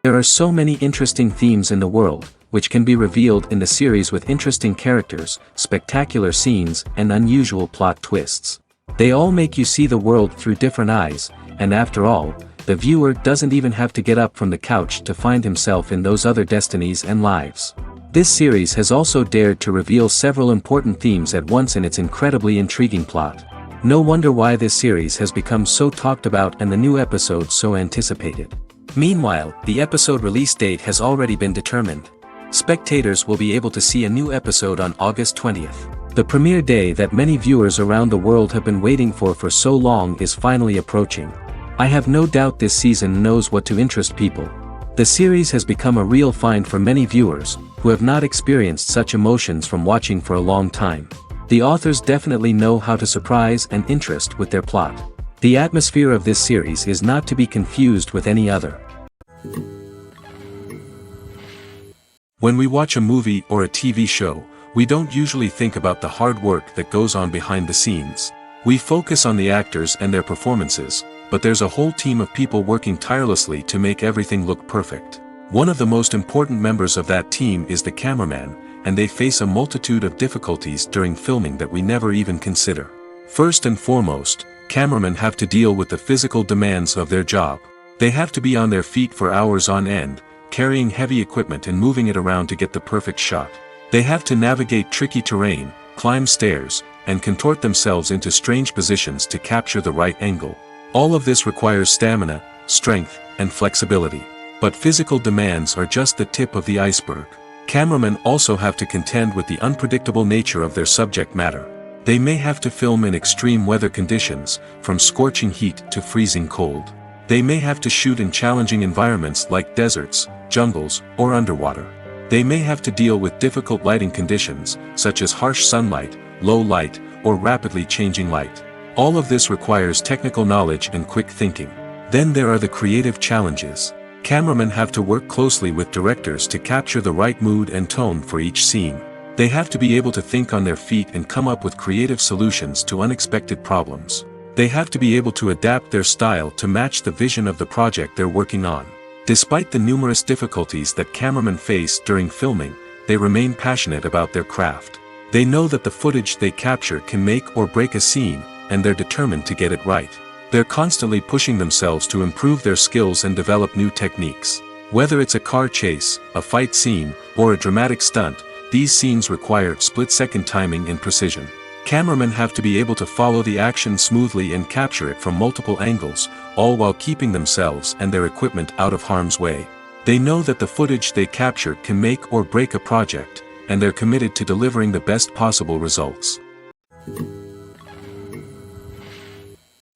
There are so many interesting themes in the world, which can be revealed in the series with interesting characters, spectacular scenes, and unusual plot twists. They all make you see the world through different eyes, and after all, the viewer doesn't even have to get up from the couch to find himself in those other destinies and lives. This series has also dared to reveal several important themes at once in its incredibly intriguing plot. No wonder why this series has become so talked about and the new episodes so anticipated. Meanwhile, the episode release date has already been determined. Spectators will be able to see a new episode on August 20th. The premiere day that many viewers around the world have been waiting for so long is finally approaching. I have no doubt this season knows what to interest people. The series has become a real find for many viewers, who have not experienced such emotions from watching for a long time. The authors definitely know how to surprise and interest with their plot. The atmosphere of this series is not to be confused with any other. When we watch a movie or a TV show, we don't usually think about the hard work that goes on behind the scenes. We focus on the actors and their performances, but there's a whole team of people working tirelessly to make everything look perfect. One of the most important members of that team is the cameraman, and they face a multitude of difficulties during filming that we never even consider. First and foremost, cameramen have to deal with the physical demands of their job. They have to be on their feet for hours on end, carrying heavy equipment and moving it around to get the perfect shot. They have to navigate tricky terrain, climb stairs, and contort themselves into strange positions to capture the right angle. All of this requires stamina, strength, and flexibility. But physical demands are just the tip of the iceberg. Cameramen also have to contend with the unpredictable nature of their subject matter. They may have to film in extreme weather conditions, from scorching heat to freezing cold. They may have to shoot in challenging environments like deserts, jungles, or underwater. They may have to deal with difficult lighting conditions, such as harsh sunlight, low light, or rapidly changing light. All of this requires technical knowledge and quick thinking. Then there are the creative challenges. Cameramen have to work closely with directors to capture the right mood and tone for each scene. They have to be able to think on their feet and come up with creative solutions to unexpected problems. They have to be able to adapt their style to match the vision of the project they're working on. Despite the numerous difficulties that cameramen face during filming, they remain passionate about their craft. They know that the footage they capture can make or break a scene, and they're determined to get it right. They're constantly pushing themselves to improve their skills and develop new techniques. Whether it's a car chase, a fight scene, or a dramatic stunt, these scenes require split-second timing and precision. Cameramen have to be able to follow the action smoothly and capture it from multiple angles, all while keeping themselves and their equipment out of harm's way. They know that the footage they capture can make or break a project, and they're committed to delivering the best possible results.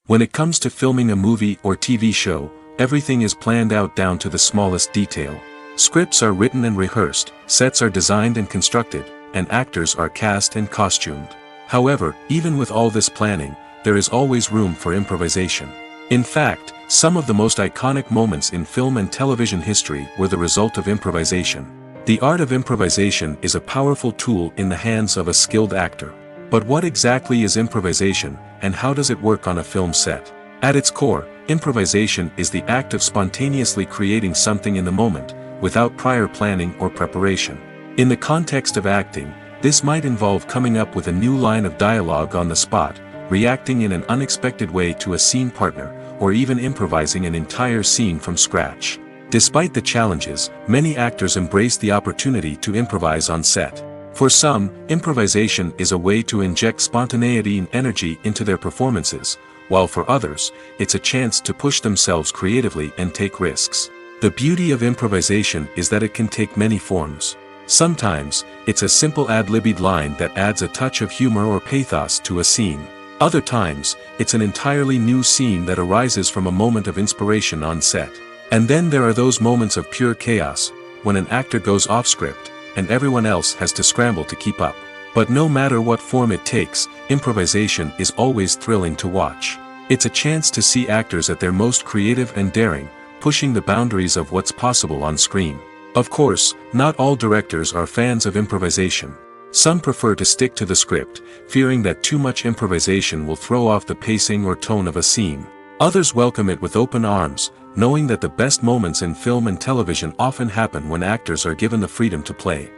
When it comes to filming a movie or TV show, everything is planned out down to the smallest detail. Scripts are written and rehearsed, sets are designed and constructed, and actors are cast and costumed. However, even with all this planning, there is always room for improvisation. In fact, some of the most iconic moments in film and television history were the result of improvisation. The art of improvisation is a powerful tool in the hands of a skilled actor. But what exactly is improvisation, and how does it work on a film set? At its core, improvisation is the act of spontaneously creating something in the moment, without prior planning or preparation. In the context of acting, this might involve coming up with a new line of dialogue on the spot, reacting in an unexpected way to a scene partner, or even improvising an entire scene from scratch. Despite the challenges, many actors embrace the opportunity to improvise on set. For some, improvisation is a way to inject spontaneity and energy into their performances, while for others, it's a chance to push themselves creatively and take risks. The beauty of improvisation is that it can take many forms. Sometimes, it's a simple ad-libbed line that adds a touch of humor or pathos to a scene. Other times, it's an entirely new scene that arises from a moment of inspiration on set. And then there are those moments of pure chaos, when an actor goes off script, and everyone else has to scramble to keep up. But no matter what form it takes, improvisation is always thrilling to watch. It's a chance to see actors at their most creative and daring, pushing the boundaries of what's possible on screen. Of course, not all directors are fans of improvisation. Some prefer to stick to the script, fearing that too much improvisation will throw off the pacing or tone of a scene. Others welcome it with open arms, knowing that the best moments in film and television often happen when actors are given the freedom to play.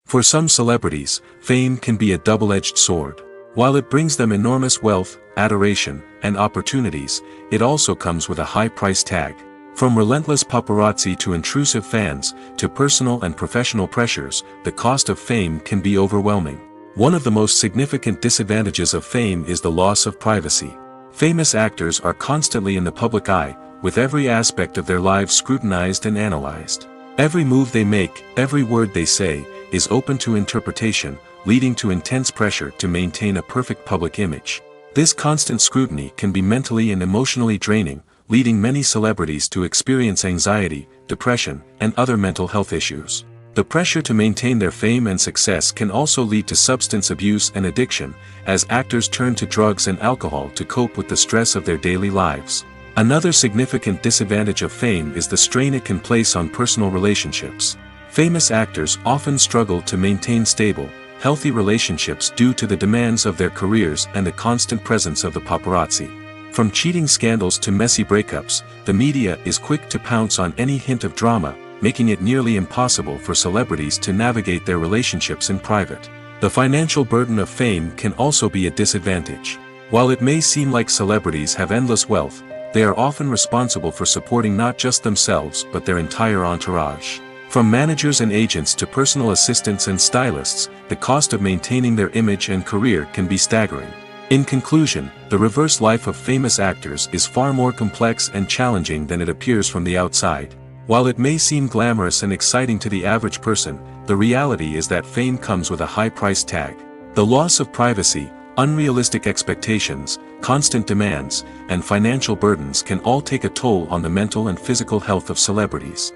For some celebrities, fame can be a double-edged sword. While it brings them enormous wealth, adoration, and opportunities, it also comes with a high price tag. From relentless paparazzi to intrusive fans, to personal and professional pressures, the cost of fame can be overwhelming. One of the most significant disadvantages of fame is the loss of privacy. Famous actors are constantly in the public eye, with every aspect of their lives scrutinized and analyzed. Every move they make, every word they say, is open to interpretation, leading to intense pressure to maintain a perfect public image. This constant scrutiny can be mentally and emotionally draining, leading many celebrities to experience anxiety, depression, and other mental health issues. The pressure to maintain their fame and success can also lead to substance abuse and addiction, as actors turn to drugs and alcohol to cope with the stress of their daily lives. Another significant disadvantage of fame is the strain it can place on personal relationships. Famous actors often struggle to maintain stable, healthy relationships due to the demands of their careers and the constant presence of the paparazzi. From cheating scandals to messy breakups, the media is quick to pounce on any hint of drama, making it nearly impossible for celebrities to navigate their relationships in private. The financial burden of fame can also be a disadvantage. While it may seem like celebrities have endless wealth, they are often responsible for supporting not just themselves but their entire entourage. From managers and agents to personal assistants and stylists, the cost of maintaining their image and career can be staggering. In conclusion, the reverse life of famous actors is far more complex and challenging than it appears from the outside. While it may seem glamorous and exciting to the average person, the reality is that fame comes with a high price tag. The loss of privacy, unrealistic expectations, constant demands, and financial burdens can all take a toll on the mental and physical health of celebrities.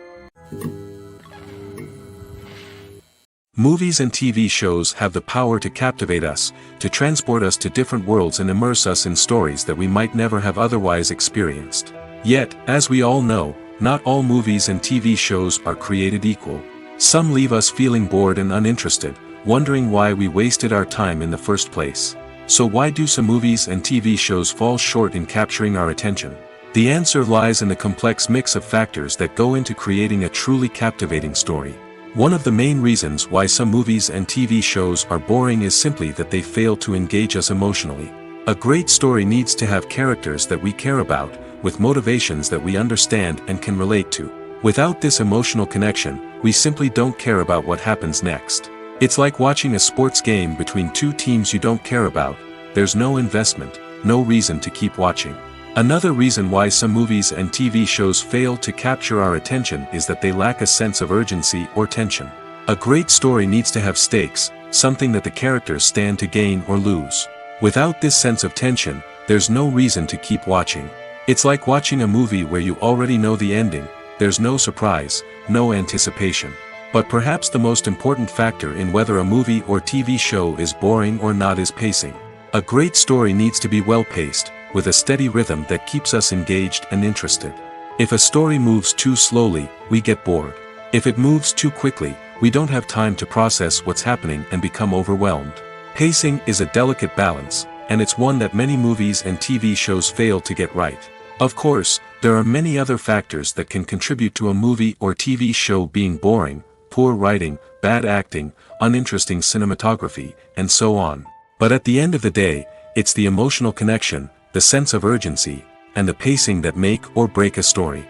Movies and TV shows have the power to captivate us, to transport us to different worlds and immerse us in stories that we might never have otherwise experienced. Yet, as we all know, not all movies and TV shows are created equal. Some leave us feeling bored and uninterested, wondering why we wasted our time in the first place. So why do some movies and TV shows fall short in capturing our attention? The answer lies in the complex mix of factors that go into creating a truly captivating story. One of the main reasons why some movies and TV shows are boring is simply that they fail to engage us emotionally. A great story needs to have characters that we care about, with motivations that we understand and can relate to. Without this emotional connection, we simply don't care about what happens next. It's like watching a sports game between two teams you don't care about. There's no investment, no reason to keep watching. Another reason why some movies and TV shows fail to capture our attention is that they lack a sense of urgency or tension. A great story needs to have stakes, something that the characters stand to gain or lose. Without this sense of tension, there's no reason to keep watching. It's like watching a movie where you already know the ending, there's no surprise, no anticipation. But perhaps the most important factor in whether a movie or TV show is boring or not is pacing. A great story needs to be well-paced, with a steady rhythm that keeps us engaged and interested. If a story moves too slowly, we get bored. If it moves too quickly, we don't have time to process what's happening and become overwhelmed. Pacing is a delicate balance, and it's one that many movies and TV shows fail to get right. Of course, there are many other factors that can contribute to a movie or TV show being boring: poor writing, bad acting, uninteresting cinematography, and so on. But at the end of the day, it's the emotional connection, the sense of urgency, and the pacing that make or break a story.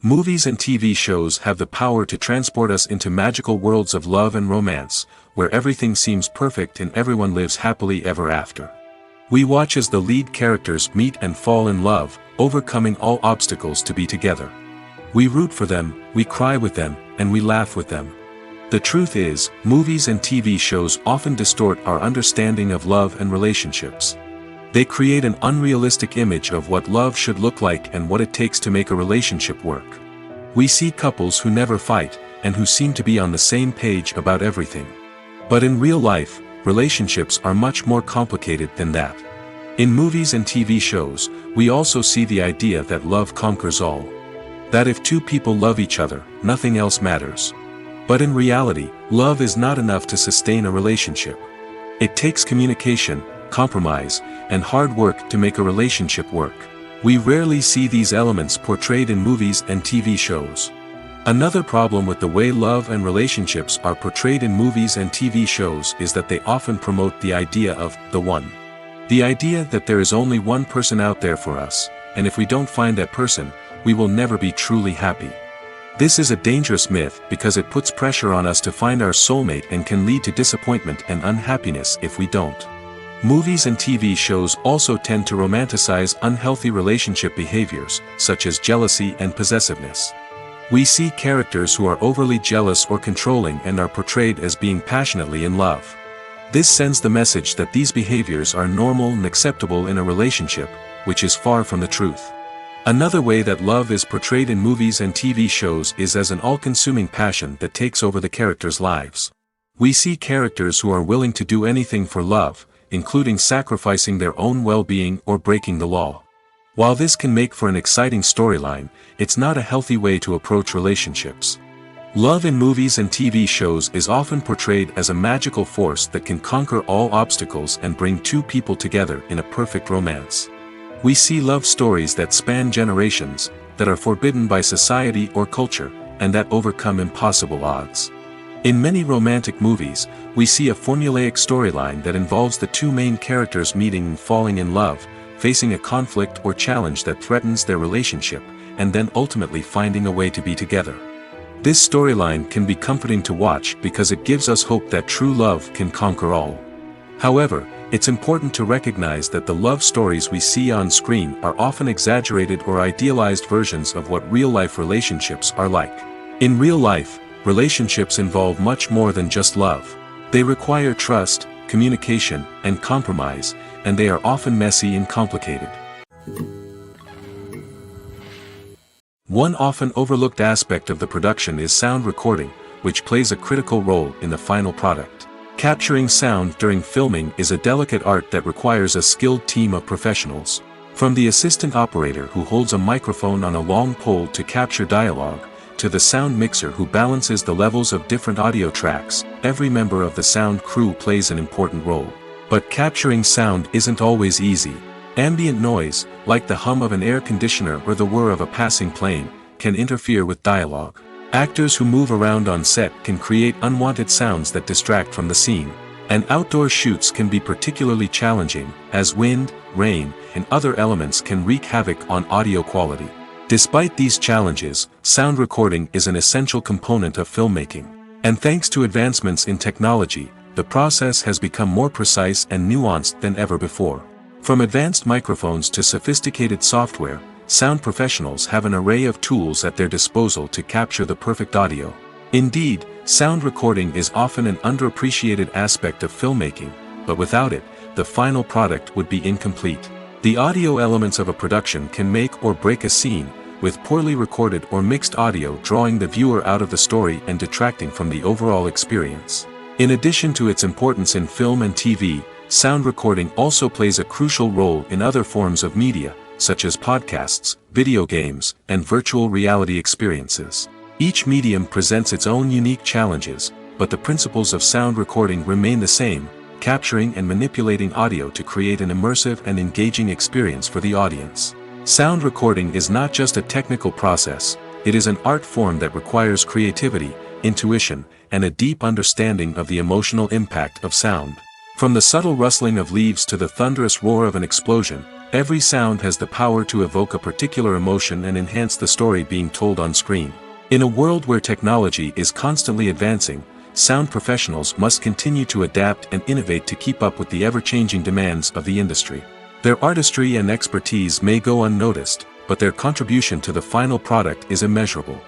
Movies and TV shows have the power to transport us into magical worlds of love and romance, where everything seems perfect and everyone lives happily ever after. We watch as the lead characters meet and fall in love, overcoming all obstacles to be together. We root for them, we cry with them, and we laugh with them. The truth is, movies and TV shows often distort our understanding of love and relationships. They create an unrealistic image of what love should look like and what it takes to make a relationship work. We see couples who never fight, and who seem to be on the same page about everything. But in real life, relationships are much more complicated than that. In movies and TV shows, we also see the idea that love conquers all. That if two people love each other, nothing else matters. But in reality, love is not enough to sustain a relationship. It takes communication, compromise, and hard work to make a relationship work. We rarely see these elements portrayed in movies and TV shows. Another problem with the way love and relationships are portrayed in movies and TV shows is that they often promote the idea of the one. The idea that there is only one person out there for us, and if we don't find that person, we will never be truly happy. This is a dangerous myth because it puts pressure on us to find our soulmate and can lead to disappointment and unhappiness if we don't. Movies and TV shows also tend to romanticize unhealthy relationship behaviors, such as jealousy and possessiveness. We see characters who are overly jealous or controlling and are portrayed as being passionately in love. This sends the message that these behaviors are normal and acceptable in a relationship, which is far from the truth. Another way that love is portrayed in movies and TV shows is as an all-consuming passion that takes over the characters' lives. We see characters who are willing to do anything for love, including sacrificing their own well-being or breaking the law. While this can make for an exciting storyline, it's not a healthy way to approach relationships. Love in movies and TV shows is often portrayed as a magical force that can conquer all obstacles and bring two people together in a perfect romance. We see love stories that span generations, that are forbidden by society or culture, and that overcome impossible odds. In many romantic movies, we see a formulaic storyline that involves the two main characters meeting and falling in love, facing a conflict or challenge that threatens their relationship, and then ultimately finding a way to be together. This storyline can be comforting to watch because it gives us hope that true love can conquer all. However, it's important to recognize that the love stories we see on screen are often exaggerated or idealized versions of what real-life relationships are like. In real life, relationships involve much more than just love. They require trust, communication, and compromise, and they are often messy and complicated. One often overlooked aspect of the production is sound recording, which plays a critical role in the final product. Capturing sound during filming is a delicate art that requires a skilled team of professionals. From the assistant operator who holds a microphone on a long pole to capture dialogue, to the sound mixer who balances the levels of different audio tracks, every member of the sound crew plays an important role. But capturing sound isn't always easy. Ambient noise, like the hum of an air conditioner or the whir of a passing plane, can interfere with dialogue. Actors who move around on set can create unwanted sounds that distract from the scene. And outdoor shoots can be particularly challenging, as wind, rain, and other elements can wreak havoc on audio quality. Despite these challenges, sound recording is an essential component of filmmaking. And thanks to advancements in technology, the process has become more precise and nuanced than ever before. From advanced microphones to sophisticated software, sound professionals have an array of tools at their disposal to capture the perfect audio. Indeed, sound recording is often an underappreciated aspect of filmmaking, but without it, the final product would be incomplete. The audio elements of a production can make or break a scene, with poorly recorded or mixed audio drawing the viewer out of the story and detracting from the overall experience. In addition to its importance in film and TV, sound recording also plays a crucial role in other forms of media, such as podcasts, video games, and virtual reality experiences. Each medium presents its own unique challenges, but the principles of sound recording remain the same: capturing and manipulating audio to create an immersive and engaging experience for the audience. Sound recording is not just a technical process, it is an art form that requires creativity, intuition, and a deep understanding of the emotional impact of sound. From the subtle rustling of leaves to the thunderous roar of an explosion, every sound has the power to evoke a particular emotion and enhance the story being told on screen. In a world where technology is constantly advancing, sound professionals must continue to adapt and innovate to keep up with the ever-changing demands of the industry. Their artistry and expertise may go unnoticed, but their contribution to the final product is immeasurable.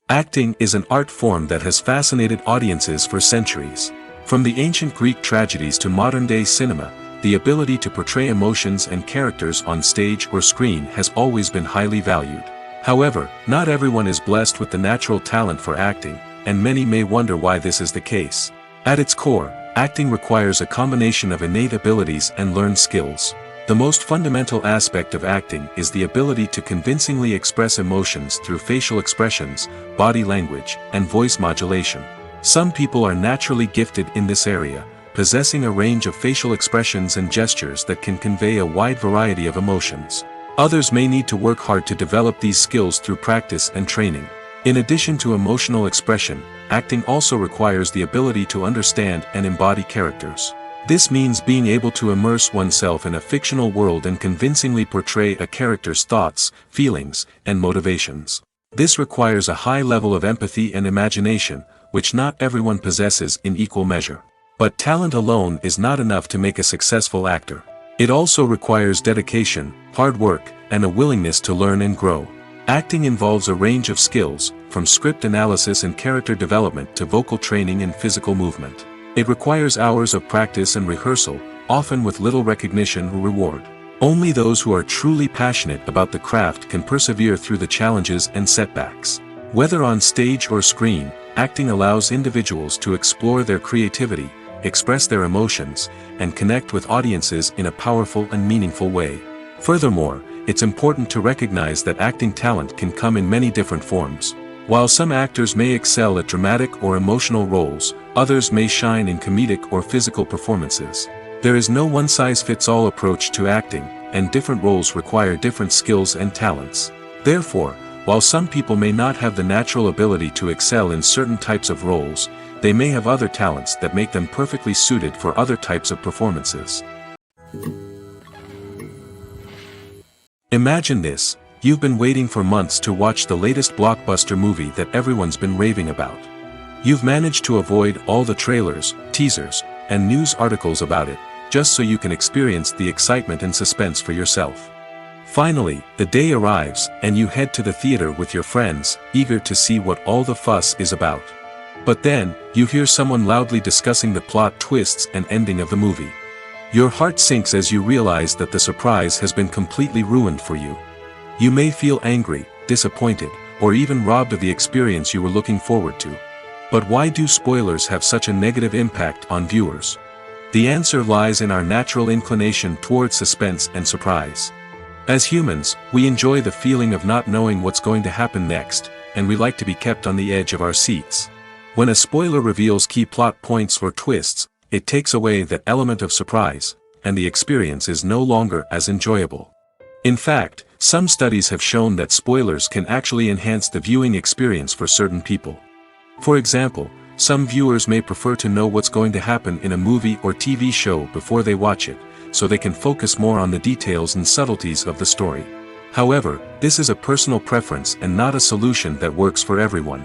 Acting is an art form that has fascinated audiences for centuries. From the ancient Greek tragedies to modern-day cinema, the ability to portray emotions and characters on stage or screen has always been highly valued. However, not everyone is blessed with the natural talent for acting, and many may wonder why this is the case. At its core, acting requires a combination of innate abilities and learned skills. The most fundamental aspect of acting is the ability to convincingly express emotions through facial expressions, body language, and voice modulation. Some people are naturally gifted in this area, possessing a range of facial expressions and gestures that can convey a wide variety of emotions. Others may need to work hard to develop these skills through practice and training. In addition to emotional expression, acting also requires the ability to understand and embody characters. This means being able to immerse oneself in a fictional world and convincingly portray a character's thoughts, feelings, and motivations. This requires a high level of empathy and imagination, which not everyone possesses in equal measure. But talent alone is not enough to make a successful actor. It also requires dedication, hard work, and a willingness to learn and grow. Acting involves a range of skills, from script analysis and character development to vocal training and physical movement. It requires hours of practice and rehearsal, often with little recognition or reward. Only those who are truly passionate about the craft can persevere through the challenges and setbacks. Whether on stage or screen, acting allows individuals to explore their creativity, express their emotions, and connect with audiences in a powerful and meaningful way. Furthermore, it's important to recognize that acting talent can come in many different forms. While some actors may excel at dramatic or emotional roles, others may shine in comedic or physical performances. There is no one-size-fits-all approach to acting, and different roles require different skills and talents. Therefore, while some people may not have the natural ability to excel in certain types of roles, they may have other talents that make them perfectly suited for other types of performances. Imagine this: you've been waiting for months to watch the latest blockbuster movie that everyone's been raving about. You've managed to avoid all the trailers, teasers, and news articles about it, just so you can experience the excitement and suspense for yourself. Finally, the day arrives, and you head to the theater with your friends, eager to see what all the fuss is about. But then, you hear someone loudly discussing the plot twists and ending of the movie. Your heart sinks as you realize that the surprise has been completely ruined for you. You may feel angry, disappointed, or even robbed of the experience you were looking forward to. But why do spoilers have such a negative impact on viewers? The answer lies in our natural inclination towards suspense and surprise. As humans, we enjoy the feeling of not knowing what's going to happen next, and we like to be kept on the edge of our seats. When a spoiler reveals key plot points or twists, it takes away that element of surprise, and the experience is no longer as enjoyable. In fact, some studies have shown that spoilers can actually enhance the viewing experience for certain people. For example, some viewers may prefer to know what's going to happen in a movie or TV show before they watch it, so they can focus more on the details and subtleties of the story. However, this is a personal preference and not a solution that works for everyone.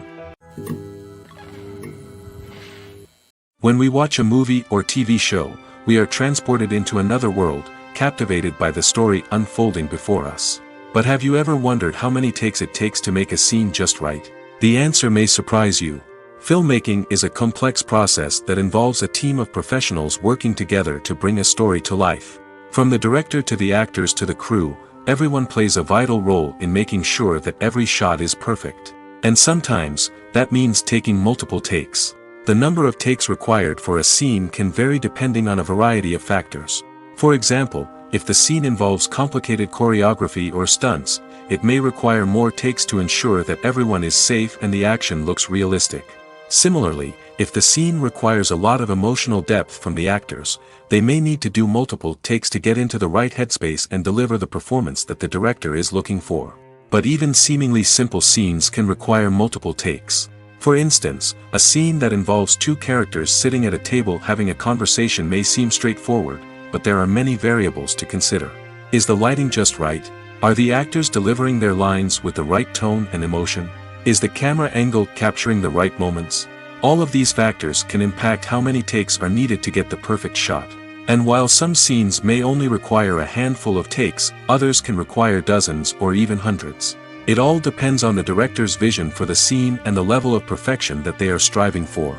When we watch a movie or TV show, we are transported into another world, captivated by the story unfolding before us. But have you ever wondered how many takes it takes to make a scene just right? The answer may surprise you. Filmmaking is a complex process that involves a team of professionals working together to bring a story to life. From the director to the actors to the crew, everyone plays a vital role in making sure that every shot is perfect. And sometimes, that means taking multiple takes. The number of takes required for a scene can vary depending on a variety of factors. For example, if the scene involves complicated choreography or stunts, it may require more takes to ensure that everyone is safe and the action looks realistic. Similarly, if the scene requires a lot of emotional depth from the actors, they may need to do multiple takes to get into the right headspace and deliver the performance that the director is looking for. But even seemingly simple scenes can require multiple takes. For instance, a scene that involves two characters sitting at a table having a conversation may seem straightforward, but there are many variables to consider. Is the lighting just right? Are the actors delivering their lines with the right tone and emotion? Is the camera angle capturing the right moments? All of these factors can impact how many takes are needed to get the perfect shot. And while some scenes may only require a handful of takes, others can require dozens or even hundreds. It all depends on the director's vision for the scene and the level of perfection that they are striving for.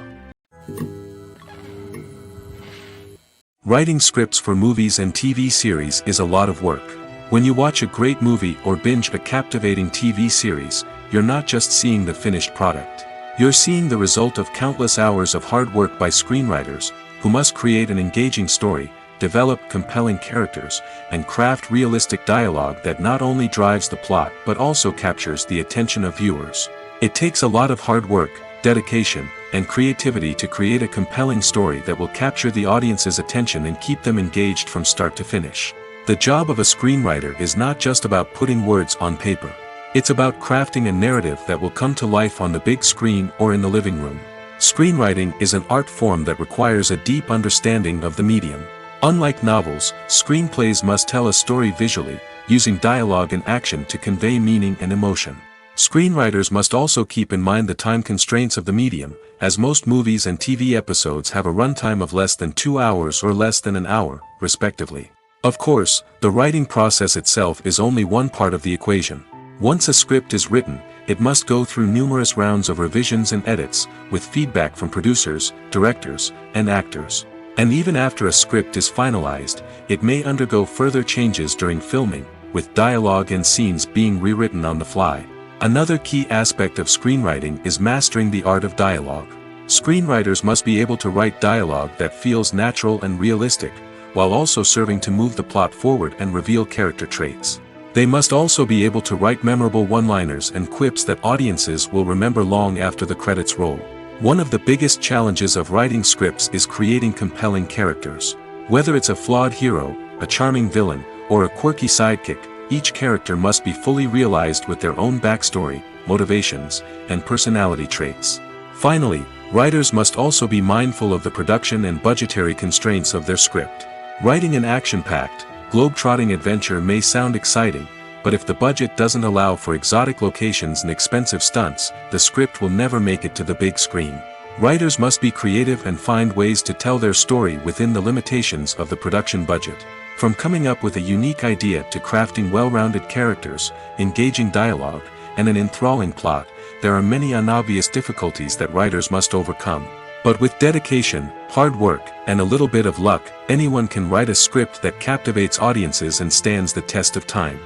Writing scripts for movies and TV series is a lot of work. When you watch a great movie or binge a captivating TV series, you're not just seeing the finished product. You're seeing the result of countless hours of hard work by screenwriters, who must create an engaging story, develop compelling characters, and craft realistic dialogue that not only drives the plot but also captures the attention of viewers. It takes a lot of hard work, dedication, and creativity to create a compelling story that will capture the audience's attention and keep them engaged from start to finish. The job of a screenwriter is not just about putting words on paper. It's about crafting a narrative that will come to life on the big screen or in the living room. Screenwriting is an art form that requires a deep understanding of the medium. Unlike novels, screenplays must tell a story visually, using dialogue and action to convey meaning and emotion. Screenwriters must also keep in mind the time constraints of the medium, as most movies and TV episodes have a runtime of less than 2 hours or less than an hour, respectively. Of course, the writing process itself is only one part of the equation. Once a script is written, it must go through numerous rounds of revisions and edits, with feedback from producers, directors, and actors. And even after a script is finalized, it may undergo further changes during filming, with dialogue and scenes being rewritten on the fly. Another key aspect of screenwriting is mastering the art of dialogue. Screenwriters must be able to write dialogue that feels natural and realistic, while also serving to move the plot forward and reveal character traits. They must also be able to write memorable one-liners and quips that audiences will remember long after the credits roll. One of the biggest challenges of writing scripts is creating compelling characters. Whether it's a flawed hero, a charming villain, or a quirky sidekick, each character must be fully realized with their own backstory, motivations, and personality traits. Finally, writers must also be mindful of the production and budgetary constraints of their script. Writing an action-packed, globe-trotting adventure may sound exciting, but if the budget doesn't allow for exotic locations and expensive stunts, the script will never make it to the big screen. Writers must be creative and find ways to tell their story within the limitations of the production budget. From coming up with a unique idea to crafting well-rounded characters, engaging dialogue, and an enthralling plot, there are many unobvious difficulties that writers must overcome. But with dedication, hard work, and a little bit of luck, anyone can write a script that captivates audiences and stands the test of time.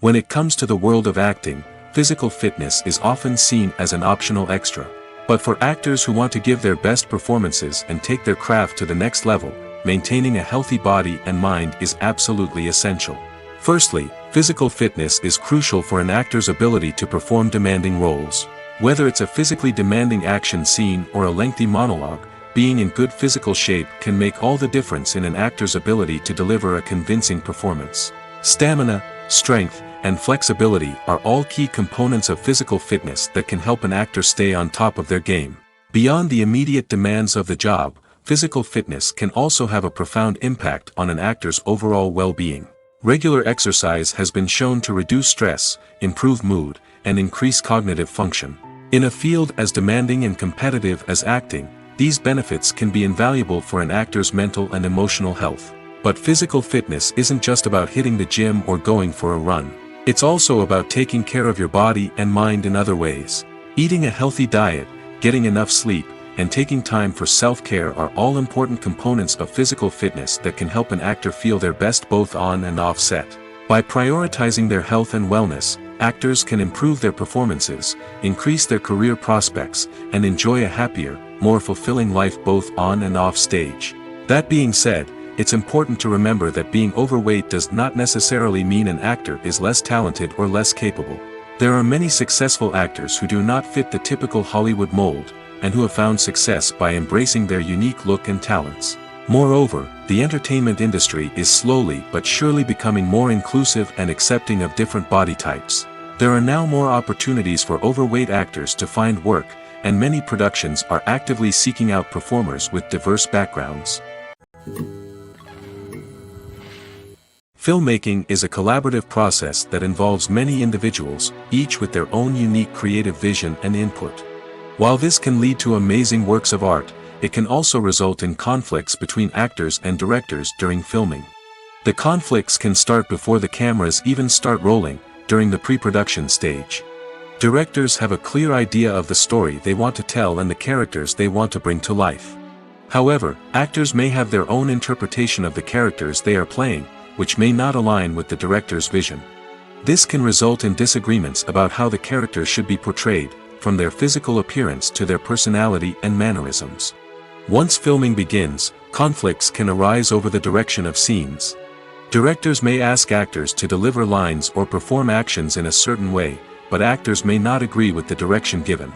When it comes to the world of acting, physical fitness is often seen as an optional extra. But for actors who want to give their best performances and take their craft to the next level, maintaining a healthy body and mind is absolutely essential. Firstly, physical fitness is crucial for an actor's ability to perform demanding roles. Whether it's a physically demanding action scene or a lengthy monologue, being in good physical shape can make all the difference in an actor's ability to deliver a convincing performance. Stamina, strength, and flexibility are all key components of physical fitness that can help an actor stay on top of their game. Beyond the immediate demands of the job, physical fitness can also have a profound impact on an actor's overall well-being. Regular exercise has been shown to reduce stress, improve mood, and increase cognitive function. In a field as demanding and competitive as acting, these benefits can be invaluable for an actor's mental and emotional health. But physical fitness isn't just about hitting the gym or going for a run. It's also about taking care of your body and mind in other ways. Eating a healthy diet, getting enough sleep, and taking time for self-care are all important components of physical fitness that can help an actor feel their best both on and off set. By prioritizing their health and wellness, actors can improve their performances, increase their career prospects, and enjoy a happier, more fulfilling life both on and off stage. That being said, it's important to remember that being overweight does not necessarily mean an actor is less talented or less capable. There are many successful actors who do not fit the typical Hollywood mold, and who have found success by embracing their unique look and talents. Moreover, the entertainment industry is slowly but surely becoming more inclusive and accepting of different body types. There are now more opportunities for overweight actors to find work, and many productions are actively seeking out performers with diverse backgrounds. Filmmaking is a collaborative process that involves many individuals, each with their own unique creative vision and input. While this can lead to amazing works of art, it can also result in conflicts between actors and directors during filming. The conflicts can start before the cameras even start rolling, during the pre-production stage. Directors have a clear idea of the story they want to tell and the characters they want to bring to life. However, actors may have their own interpretation of the characters they are playing, which may not align with the director's vision. This can result in disagreements about how the characters should be portrayed, from their physical appearance to their personality and mannerisms. Once filming begins, conflicts can arise over the direction of scenes. Directors may ask actors to deliver lines or perform actions in a certain way, but actors may not agree with the direction given.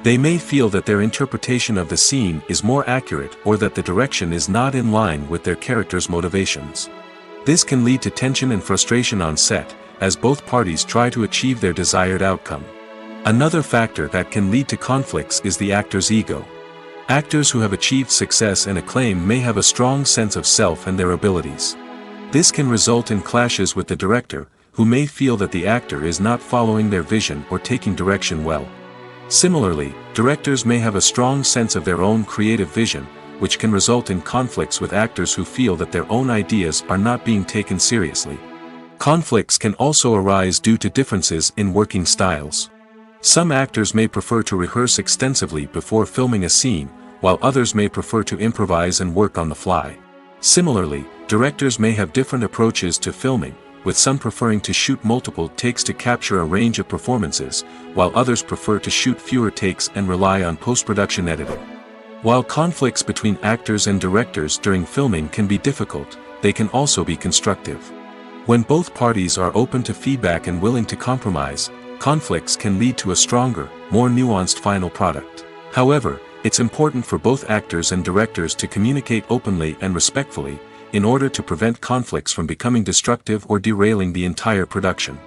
They may feel that their interpretation of the scene is more accurate or that the direction is not in line with their character's motivations. This can lead to tension and frustration on set, as both parties try to achieve their desired outcome. Another factor that can lead to conflicts is the actor's ego. Actors who have achieved success and acclaim may have a strong sense of self and their abilities. This can result in clashes with the director, who may feel that the actor is not following their vision or taking direction well. Similarly, directors may have a strong sense of their own creative vision, which can result in conflicts with actors who feel that their own ideas are not being taken seriously. Conflicts can also arise due to differences in working styles. Some actors may prefer to rehearse extensively before filming a scene, while others may prefer to improvise and work on the fly. Similarly, directors may have different approaches to filming, with some preferring to shoot multiple takes to capture a range of performances, while others prefer to shoot fewer takes and rely on post-production editing. While conflicts between actors and directors during filming can be difficult, they can also be constructive. When both parties are open to feedback and willing to compromise, conflicts can lead to a stronger, more nuanced final product. However, it's important for both actors and directors to communicate openly and respectfully, in order to prevent conflicts from becoming destructive or derailing the entire production.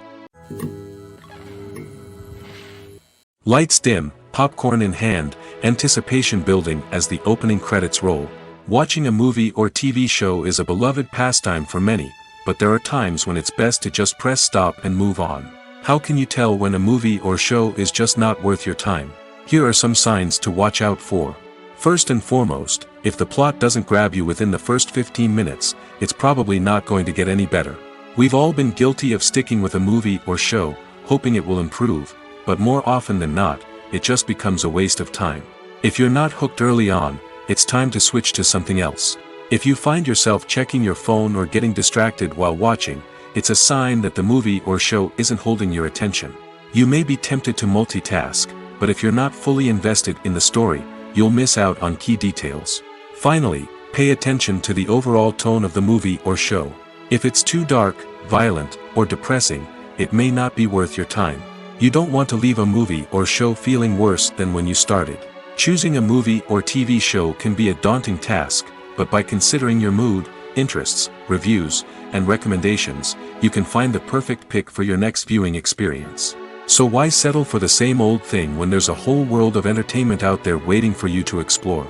Lights dim, popcorn in hand, anticipation building as the opening credits roll. Watching a movie or TV show is a beloved pastime for many, but there are times when it's best to just press stop and move on. How can you tell when a movie or show is just not worth your time? Here are some signs to watch out for. First and foremost, if the plot doesn't grab you within the first 15 minutes, it's probably not going to get any better. We've all been guilty of sticking with a movie or show, hoping it will improve, but more often than not, it just becomes a waste of time. If you're not hooked early on, it's time to switch to something else. If you find yourself checking your phone or getting distracted while watching, it's a sign that the movie or show isn't holding your attention. You may be tempted to multitask, but if you're not fully invested in the story, you'll miss out on key details. Finally, pay attention to the overall tone of the movie or show. If it's too dark, violent, or depressing, it may not be worth your time. You don't want to leave a movie or show feeling worse than when you started. Choosing a movie or TV show can be a daunting task, but by considering your mood, interests, reviews, and recommendations, you can find the perfect pick for your next viewing experience. So why settle for the same old thing when there's a whole world of entertainment out there waiting for you to explore?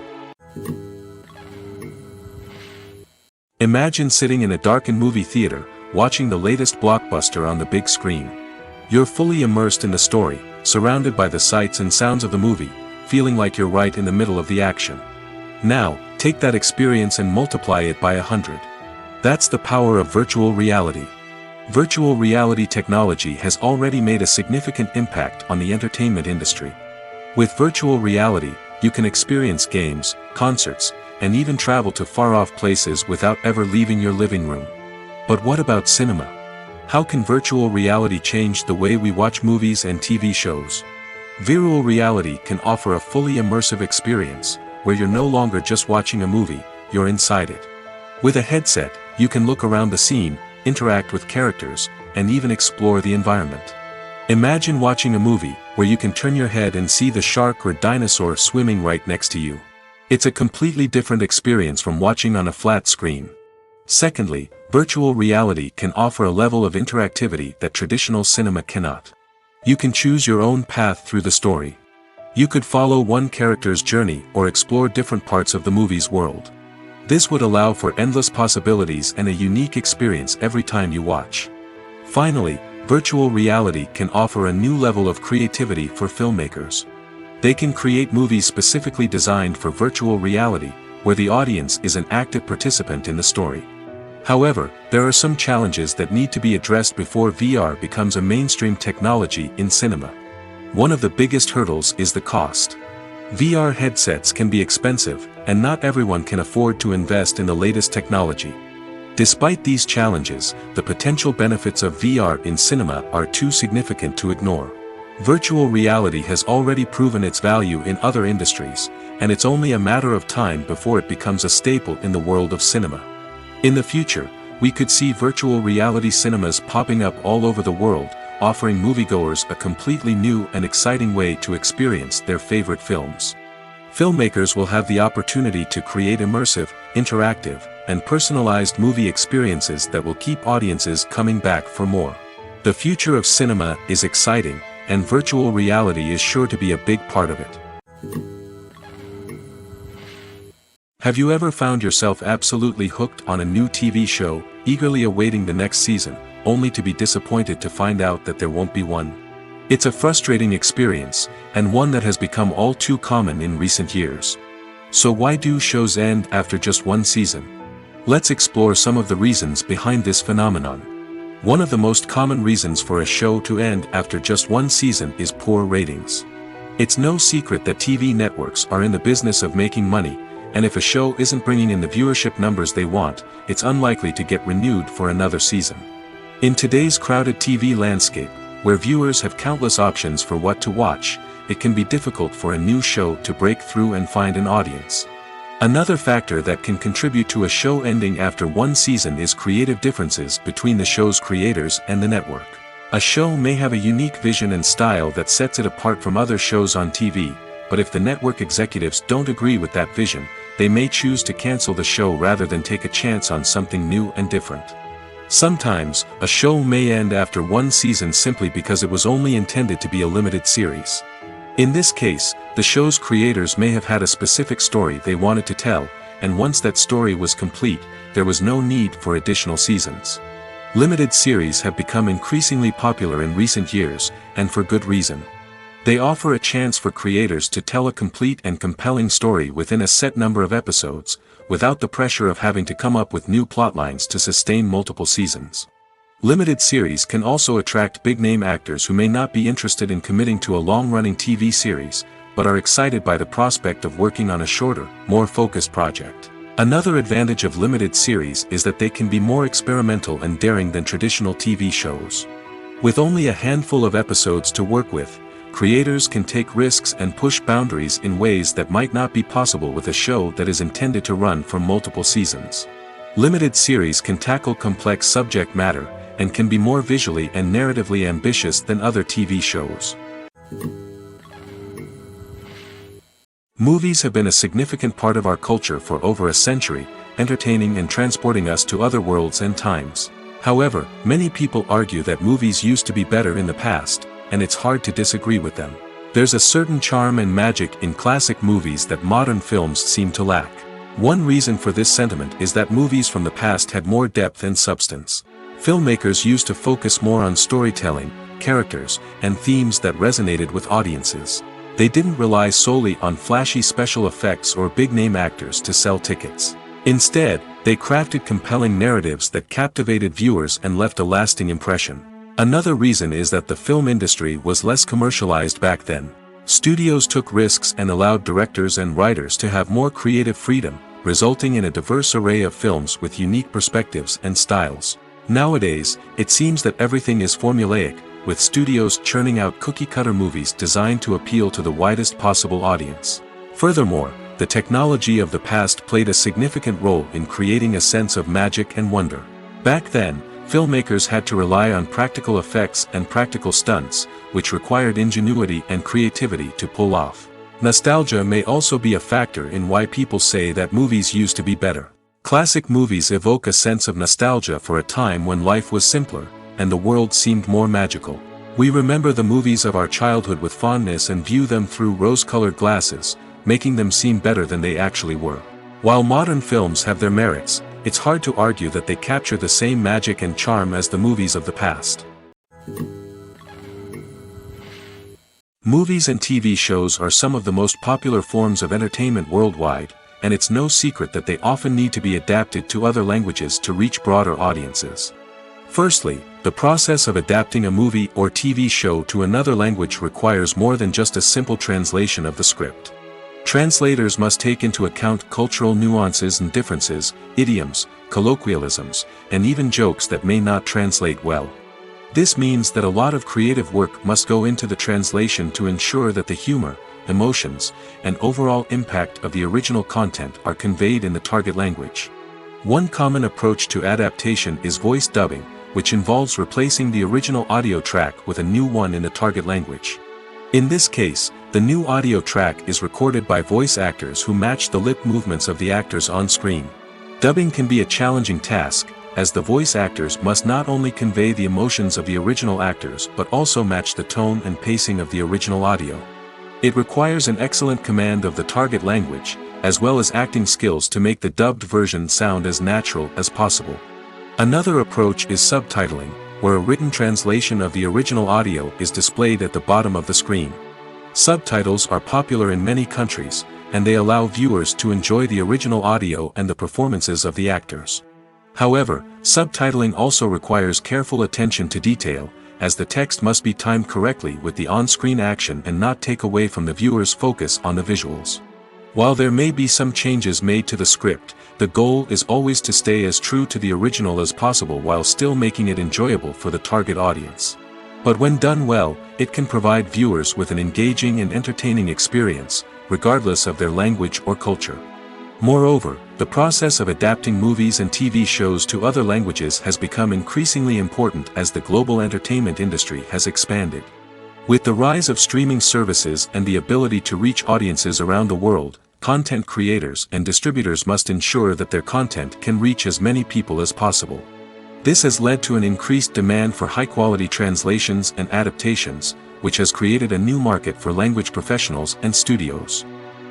Imagine sitting in a darkened movie theater, watching the latest blockbuster on the big screen. You're fully immersed in the story, surrounded by the sights and sounds of the movie, feeling like you're right in the middle of the action. Now, take that experience and multiply it by 100. That's the power of virtual reality. Virtual reality technology has already made a significant impact on the entertainment industry. With virtual reality, you can experience games, concerts, and even travel to far-off places without ever leaving your living room. But what about cinema? How can virtual reality change the way we watch movies and TV shows? Virtual reality can offer a fully immersive experience, where you're no longer just watching a movie, you're inside it. With a headset, you can look around the scene, interact with characters, and even explore the environment. Imagine watching a movie where you can turn your head and see the shark or dinosaur swimming right next to you. It's a completely different experience from watching on a flat screen. Secondly, virtual reality can offer a level of interactivity that traditional cinema cannot. You can choose your own path through the story. You could follow one character's journey or explore different parts of the movie's world. This would allow for endless possibilities and a unique experience every time you watch. Finally, virtual reality can offer a new level of creativity for filmmakers. They can create movies specifically designed for virtual reality, where the audience is an active participant in the story. However, there are some challenges that need to be addressed before VR becomes a mainstream technology in cinema. One of the biggest hurdles is the cost. VR headsets can be expensive, and not everyone can afford to invest in the latest technology. Despite these challenges, the potential benefits of VR in cinema are too significant to ignore. Virtual reality has already proven its value in other industries, and it's only a matter of time before it becomes a staple in the world of cinema. In the future, we could see virtual reality cinemas popping up all over the world, offering moviegoers a completely new and exciting way to experience their favorite films. Filmmakers will have the opportunity to create immersive, interactive, and personalized movie experiences that will keep audiences coming back for more. The future of cinema is exciting, and virtual reality is sure to be a big part of it. Have you ever found yourself absolutely hooked on a new TV show, eagerly awaiting the next season, only to be disappointed to find out that there won't be one? It's a frustrating experience, and one that has become all too common in recent years. So why do shows end after just one season? Let's explore some of the reasons behind this phenomenon. One of the most common reasons for a show to end after just one season is poor ratings. It's no secret that TV networks are in the business of making money, and if a show isn't bringing in the viewership numbers they want, it's unlikely to get renewed for another season. In today's crowded TV landscape, where viewers have countless options for what to watch, it can be difficult for a new show to break through and find an audience. Another factor that can contribute to a show ending after one season is creative differences between the show's creators and the network. A show may have a unique vision and style that sets it apart from other shows on TV, but if the network executives don't agree with that vision, they may choose to cancel the show rather than take a chance on something new and different. Sometimes, a show may end after one season simply because it was only intended to be a limited series. In this case, the show's creators may have had a specific story they wanted to tell, and once that story was complete, there was no need for additional seasons. Limited series have become increasingly popular in recent years, and for good reason. They offer a chance for creators to tell a complete and compelling story within a set number of episodes, without the pressure of having to come up with new plotlines to sustain multiple seasons. Limited series can also attract big-name actors who may not be interested in committing to a long-running TV series, but are excited by the prospect of working on a shorter, more focused project. Another advantage of limited series is that they can be more experimental and daring than traditional TV shows. With only a handful of episodes to work with, creators can take risks and push boundaries in ways that might not be possible with a show that is intended to run for multiple seasons. Limited series can tackle complex subject matter, and can be more visually and narratively ambitious than other TV shows. Movies have been a significant part of our culture for over a century, entertaining and transporting us to other worlds and times. However, many people argue that movies used to be better in the past, and it's hard to disagree with them. There's a certain charm and magic in classic movies that modern films seem to lack. One reason for this sentiment is that movies from the past had more depth and substance. Filmmakers used to focus more on storytelling, characters, and themes that resonated with audiences. They didn't rely solely on flashy special effects or big-name actors to sell tickets. Instead, they crafted compelling narratives that captivated viewers and left a lasting impression. Another reason is that the film industry was less commercialized back then. Studios took risks and allowed directors and writers to have more creative freedom, resulting in a diverse array of films with unique perspectives and styles. Nowadays, it seems that everything is formulaic, with studios churning out cookie-cutter movies designed to appeal to the widest possible audience. Furthermore, the technology of the past played a significant role in creating a sense of magic and wonder. Back then, filmmakers had to rely on practical effects and practical stunts, which required ingenuity and creativity to pull off. Nostalgia may also be a factor in why people say that movies used to be better. Classic movies evoke a sense of nostalgia for a time when life was simpler, and the world seemed more magical. We remember the movies of our childhood with fondness and view them through rose-colored glasses, making them seem better than they actually were. While modern films have their merits, it's hard to argue that they capture the same magic and charm as the movies of the past. Movies and TV shows are some of the most popular forms of entertainment worldwide, and it's no secret that they often need to be adapted to other languages to reach broader audiences. Firstly, the process of adapting a movie or TV show to another language requires more than just a simple translation of the script. Translators must take into account cultural nuances and differences, idioms, colloquialisms, and even jokes that may not translate well. This means that a lot of creative work must go into the translation to ensure that the humor, emotions, and overall impact of the original content are conveyed in the target language. One common approach to adaptation is voice dubbing, which involves replacing the original audio track with a new one in the target language. In this case, the new audio track is recorded by voice actors who match the lip movements of the actors on screen. Dubbing can be a challenging task, as the voice actors must not only convey the emotions of the original actors but also match the tone and pacing of the original audio. It requires an excellent command of the target language, as well as acting skills to make the dubbed version sound as natural as possible. Another approach is subtitling, where a written translation of the original audio is displayed at the bottom of the screen. Subtitles are popular in many countries, and they allow viewers to enjoy the original audio and the performances of the actors. However, subtitling also requires careful attention to detail, as the text must be timed correctly with the on-screen action and not take away from the viewer's focus on the visuals. While there may be some changes made to the script, the goal is always to stay as true to the original as possible while still making it enjoyable for the target audience. But when done well, it can provide viewers with an engaging and entertaining experience, regardless of their language or culture. Moreover, the process of adapting movies and TV shows to other languages has become increasingly important as the global entertainment industry has expanded. With the rise of streaming services and the ability to reach audiences around the world, content creators and distributors must ensure that their content can reach as many people as possible. This has led to an increased demand for high-quality translations and adaptations, which has created a new market for language professionals and studios.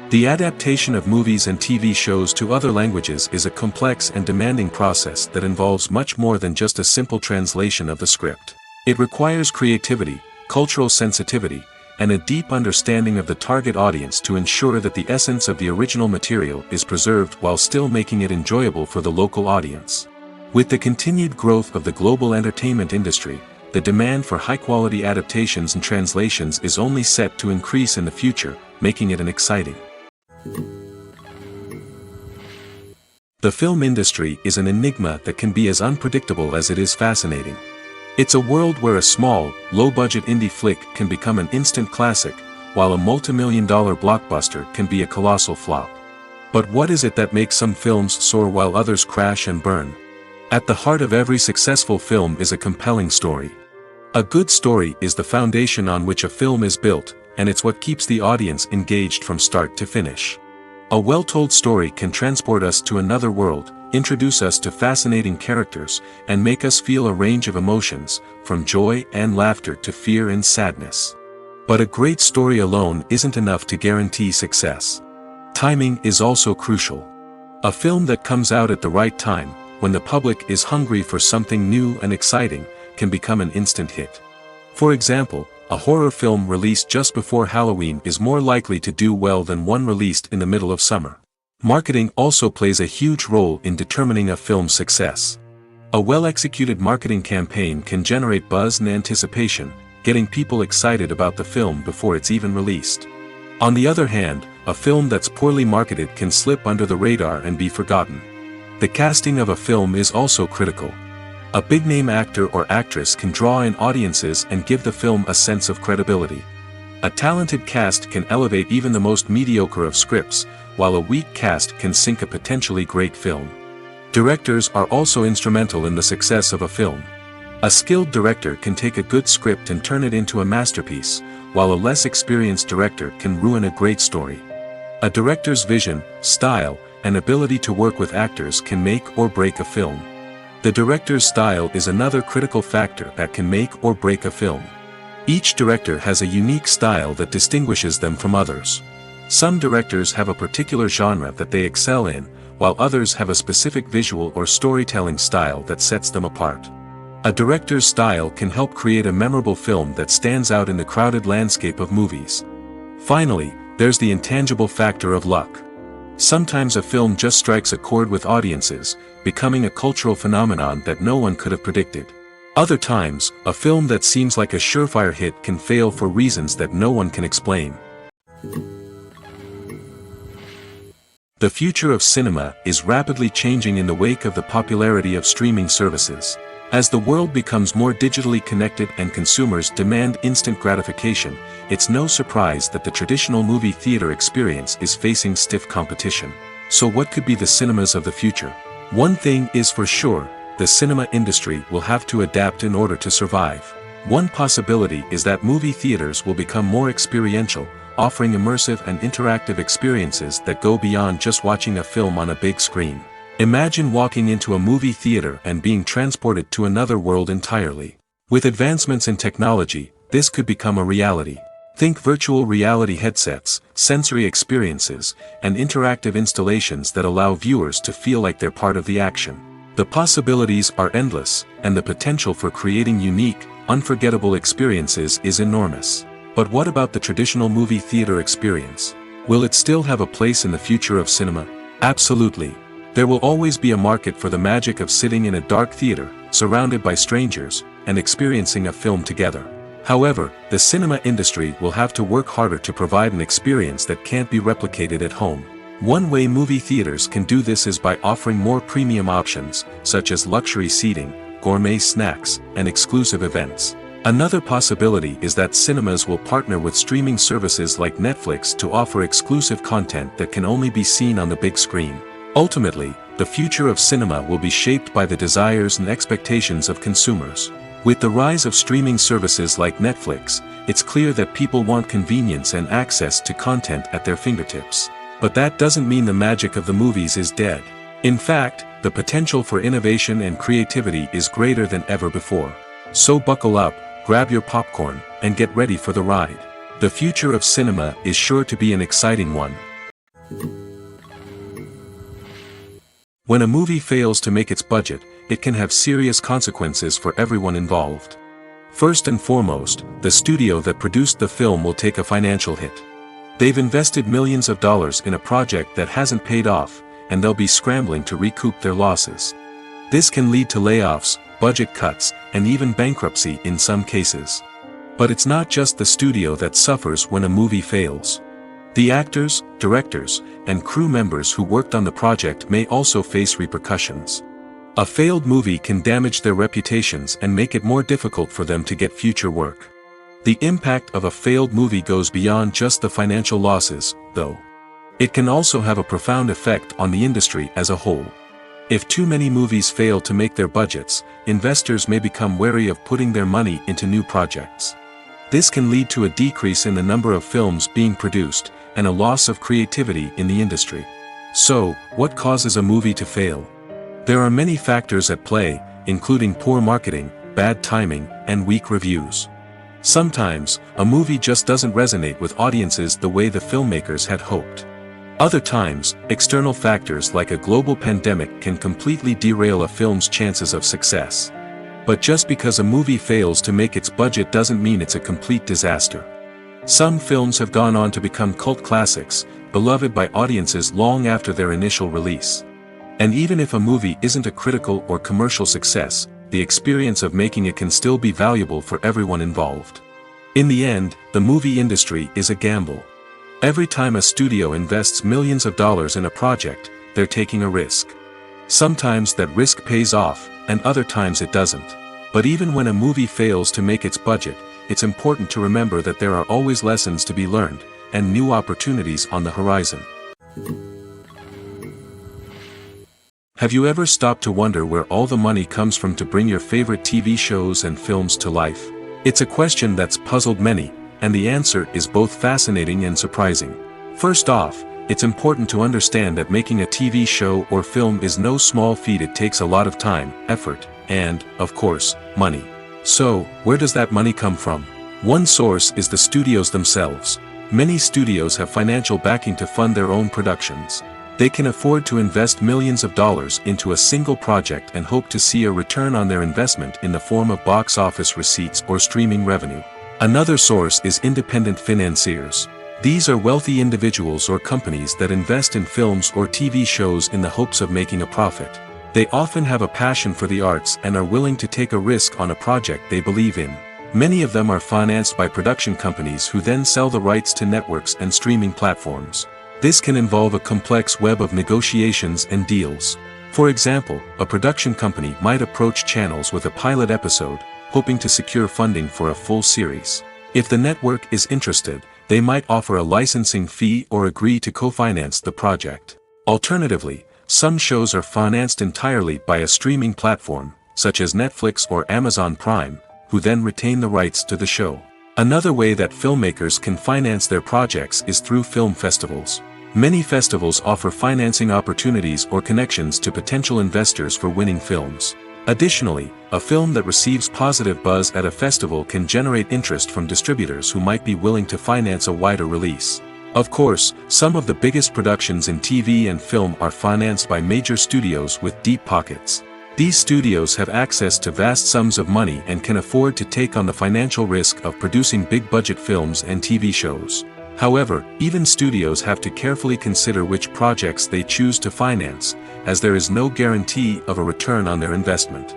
The adaptation of movies and TV shows to other languages is a complex and demanding process that involves much more than just a simple translation of the script. It requires creativity, cultural sensitivity, and a deep understanding of the target audience to ensure that the essence of the original material is preserved while still making it enjoyable for the local audience. With the continued growth of the global entertainment industry, the demand for high-quality adaptations and translations is only set to increase in the future, making it an exciting. The film industry is an enigma that can be as unpredictable as it is fascinating. It's a world where a small, low-budget indie flick can become an instant classic, while a multi-million-dollar blockbuster can be a colossal flop. But what is it that makes some films soar while others crash and burn? At the heart of every successful film is a compelling story. A good story is the foundation on which a film is built, and it's what keeps the audience engaged from start to finish. A well-told story can transport us to another world, introduce us to fascinating characters, and make us feel a range of emotions, from joy and laughter to fear and sadness. But a great story alone isn't enough to guarantee success. Timing is also crucial. A film that comes out at the right time, when the public is hungry for something new and exciting, can become an instant hit. For example, a horror film released just before Halloween is more likely to do well than one released in the middle of summer. Marketing also plays a huge role in determining a film's success. A well-executed marketing campaign can generate buzz and anticipation, getting people excited about the film before it's even released. On the other hand, a film that's poorly marketed can slip under the radar and be forgotten. The casting of a film is also critical. A big-name actor or actress can draw in audiences and give the film a sense of credibility. A talented cast can elevate even the most mediocre of scripts, while a weak cast can sink a potentially great film. Directors are also instrumental in the success of a film. A skilled director can take a good script and turn it into a masterpiece, while a less experienced director can ruin a great story. A director's vision, style, and ability to work with actors can make or break a film. The director's style is another critical factor that can make or break a film. Each director has a unique style that distinguishes them from others. Some directors have a particular genre that they excel in, while others have a specific visual or storytelling style that sets them apart. A director's style can help create a memorable film that stands out in the crowded landscape of movies. Finally, there's the intangible factor of luck. Sometimes a film just strikes a chord with audiences, becoming a cultural phenomenon that no one could have predicted. Other times, a film that seems like a surefire hit can fail for reasons that no one can explain. The future of cinema is rapidly changing in the wake of the popularity of streaming services. As the world becomes more digitally connected and consumers demand instant gratification, it's no surprise that the traditional movie theater experience is facing stiff competition. So what could be the cinemas of the future? One thing is for sure, the cinema industry will have to adapt in order to survive. One possibility is that movie theaters will become more experiential, offering immersive and interactive experiences that go beyond just watching a film on a big screen. Imagine walking into a movie theater and being transported to another world entirely. With advancements in technology, this could become a reality. Think virtual reality headsets, sensory experiences, and interactive installations that allow viewers to feel like they're part of the action. The possibilities are endless, and the potential for creating unique, unforgettable experiences is enormous. But what about the traditional movie theater experience? Will it still have a place in the future of cinema? Absolutely. There will always be a market for the magic of sitting in a dark theater, surrounded by strangers, and experiencing a film together. However, the cinema industry will have to work harder to provide an experience that can't be replicated at home. One way movie theaters can do this is by offering more premium options, such as luxury seating, gourmet snacks, and exclusive events. Another possibility is that cinemas will partner with streaming services like Netflix to offer exclusive content that can only be seen on the big screen. Ultimately, the future of cinema will be shaped by the desires and expectations of consumers. With the rise of streaming services like Netflix, it's clear that people want convenience and access to content at their fingertips. But that doesn't mean the magic of the movies is dead. In fact, the potential for innovation and creativity is greater than ever before. So buckle up, grab your popcorn, and get ready for the ride. The future of cinema is sure to be an exciting one. When a movie fails to make its budget, it can have serious consequences for everyone involved. First and foremost, the studio that produced the film will take a financial hit. They've invested millions of dollars in a project that hasn't paid off, and they'll be scrambling to recoup their losses. This can lead to layoffs, budget cuts, and even bankruptcy in some cases. But it's not just the studio that suffers when a movie fails. The actors, directors, and crew members who worked on the project may also face repercussions. A failed movie can damage their reputations and make it more difficult for them to get future work. The impact of a failed movie goes beyond just the financial losses, though. It can also have a profound effect on the industry as a whole. If too many movies fail to make their budgets, investors may become wary of putting their money into new projects. This can lead to a decrease in the number of films being produced, and a loss of creativity in the industry. So, what causes a movie to fail? There are many factors at play, including poor marketing, bad timing, and weak reviews. Sometimes, a movie just doesn't resonate with audiences the way the filmmakers had hoped. Other times, external factors like a global pandemic can completely derail a film's chances of success. But just because a movie fails to make its budget doesn't mean it's a complete disaster. Some films have gone on to become cult classics, beloved by audiences long after their initial release. And even if a movie isn't a critical or commercial success, the experience of making it can still be valuable for everyone involved. In the end, the movie industry is a gamble. Every time a studio invests millions of dollars in a project, they're taking a risk. Sometimes that risk pays off, and other times it doesn't. But even when a movie fails to make its budget, it's important to remember that there are always lessons to be learned, and new opportunities on the horizon. Have you ever stopped to wonder where all the money comes from to bring your favorite TV shows and films to life? It's a question that's puzzled many, and the answer is both fascinating and surprising. First off, it's important to understand that making a TV show or film is no small feat. It takes a lot of time, effort, and, of course, money. So, where does that money come from? One source is the studios themselves. Many studios have financial backing to fund their own productions. They can afford to invest millions of dollars into a single project and hope to see a return on their investment in the form of box office receipts or streaming revenue. Another source is independent financiers. These are wealthy individuals or companies that invest in films or TV shows in the hopes of making a profit. They often have a passion for the arts and are willing to take a risk on a project they believe in. Many of them are financed by production companies who then sell the rights to networks and streaming platforms. This can involve a complex web of negotiations and deals. For example, a production company might approach channels with a pilot episode, hoping to secure funding for a full series. If the network is interested, they might offer a licensing fee or agree to co-finance the project. Alternatively, Some shows are financed entirely by a streaming platform, such as Netflix or Amazon Prime, who then retain the rights to the show. Another way that filmmakers can finance their projects is through film festivals. Many festivals offer financing opportunities or connections to potential investors for winning films. Additionally, a film that receives positive buzz at a festival can generate interest from distributors who might be willing to finance a wider release. Of course, some of the biggest productions in TV and film are financed by major studios with deep pockets. These studios have access to vast sums of money and can afford to take on the financial risk of producing big-budget films and TV shows. However, even studios have to carefully consider which projects they choose to finance, as there is no guarantee of a return on their investment.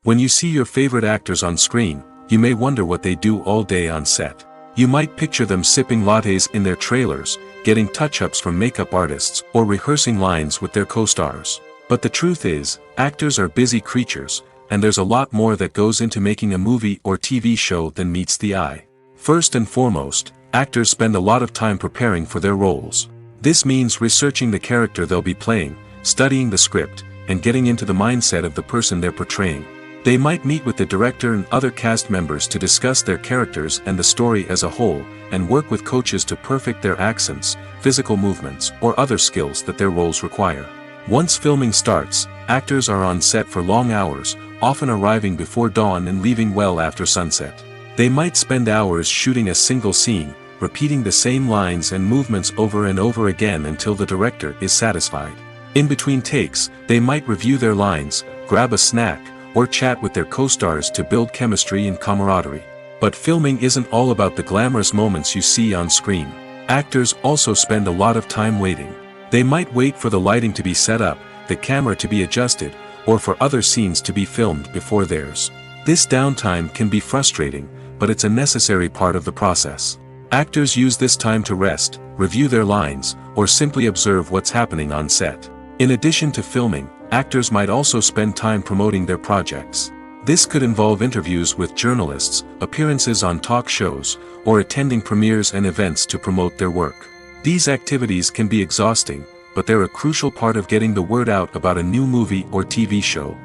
When you see your favorite actors on screen, you may wonder what they do all day on set. You might picture them sipping lattes in their trailers, getting touch-ups from makeup artists, or rehearsing lines with their co-stars. But the truth is, actors are busy creatures, and there's a lot more that goes into making a movie or TV show than meets the eye. First and foremost, actors spend a lot of time preparing for their roles. This means researching the character they'll be playing, studying the script, and getting into the mindset of the person they're portraying. They might meet with the director and other cast members to discuss their characters and the story as a whole, and work with coaches to perfect their accents, physical movements, or other skills that their roles require. Once filming starts, actors are on set for long hours, often arriving before dawn and leaving well after sunset. They might spend hours shooting a single scene, repeating the same lines and movements over and over again until the director is satisfied. In between takes, they might review their lines, grab a snack, or chat with their co-stars to build chemistry and camaraderie. But filming isn't all about the glamorous moments you see on screen. Actors also spend a lot of time waiting. They might wait for the lighting to be set up, the camera to be adjusted, or for other scenes to be filmed before theirs. This downtime can be frustrating, but it's a necessary part of the process. Actors use this time to rest, review their lines, or simply observe what's happening on set. In addition to filming, actors might also spend time promoting their projects. This could involve interviews with journalists, appearances on talk shows, or attending premieres and events to promote their work. These activities can be exhausting, but they're a crucial part of getting the word out about a new movie or TV show.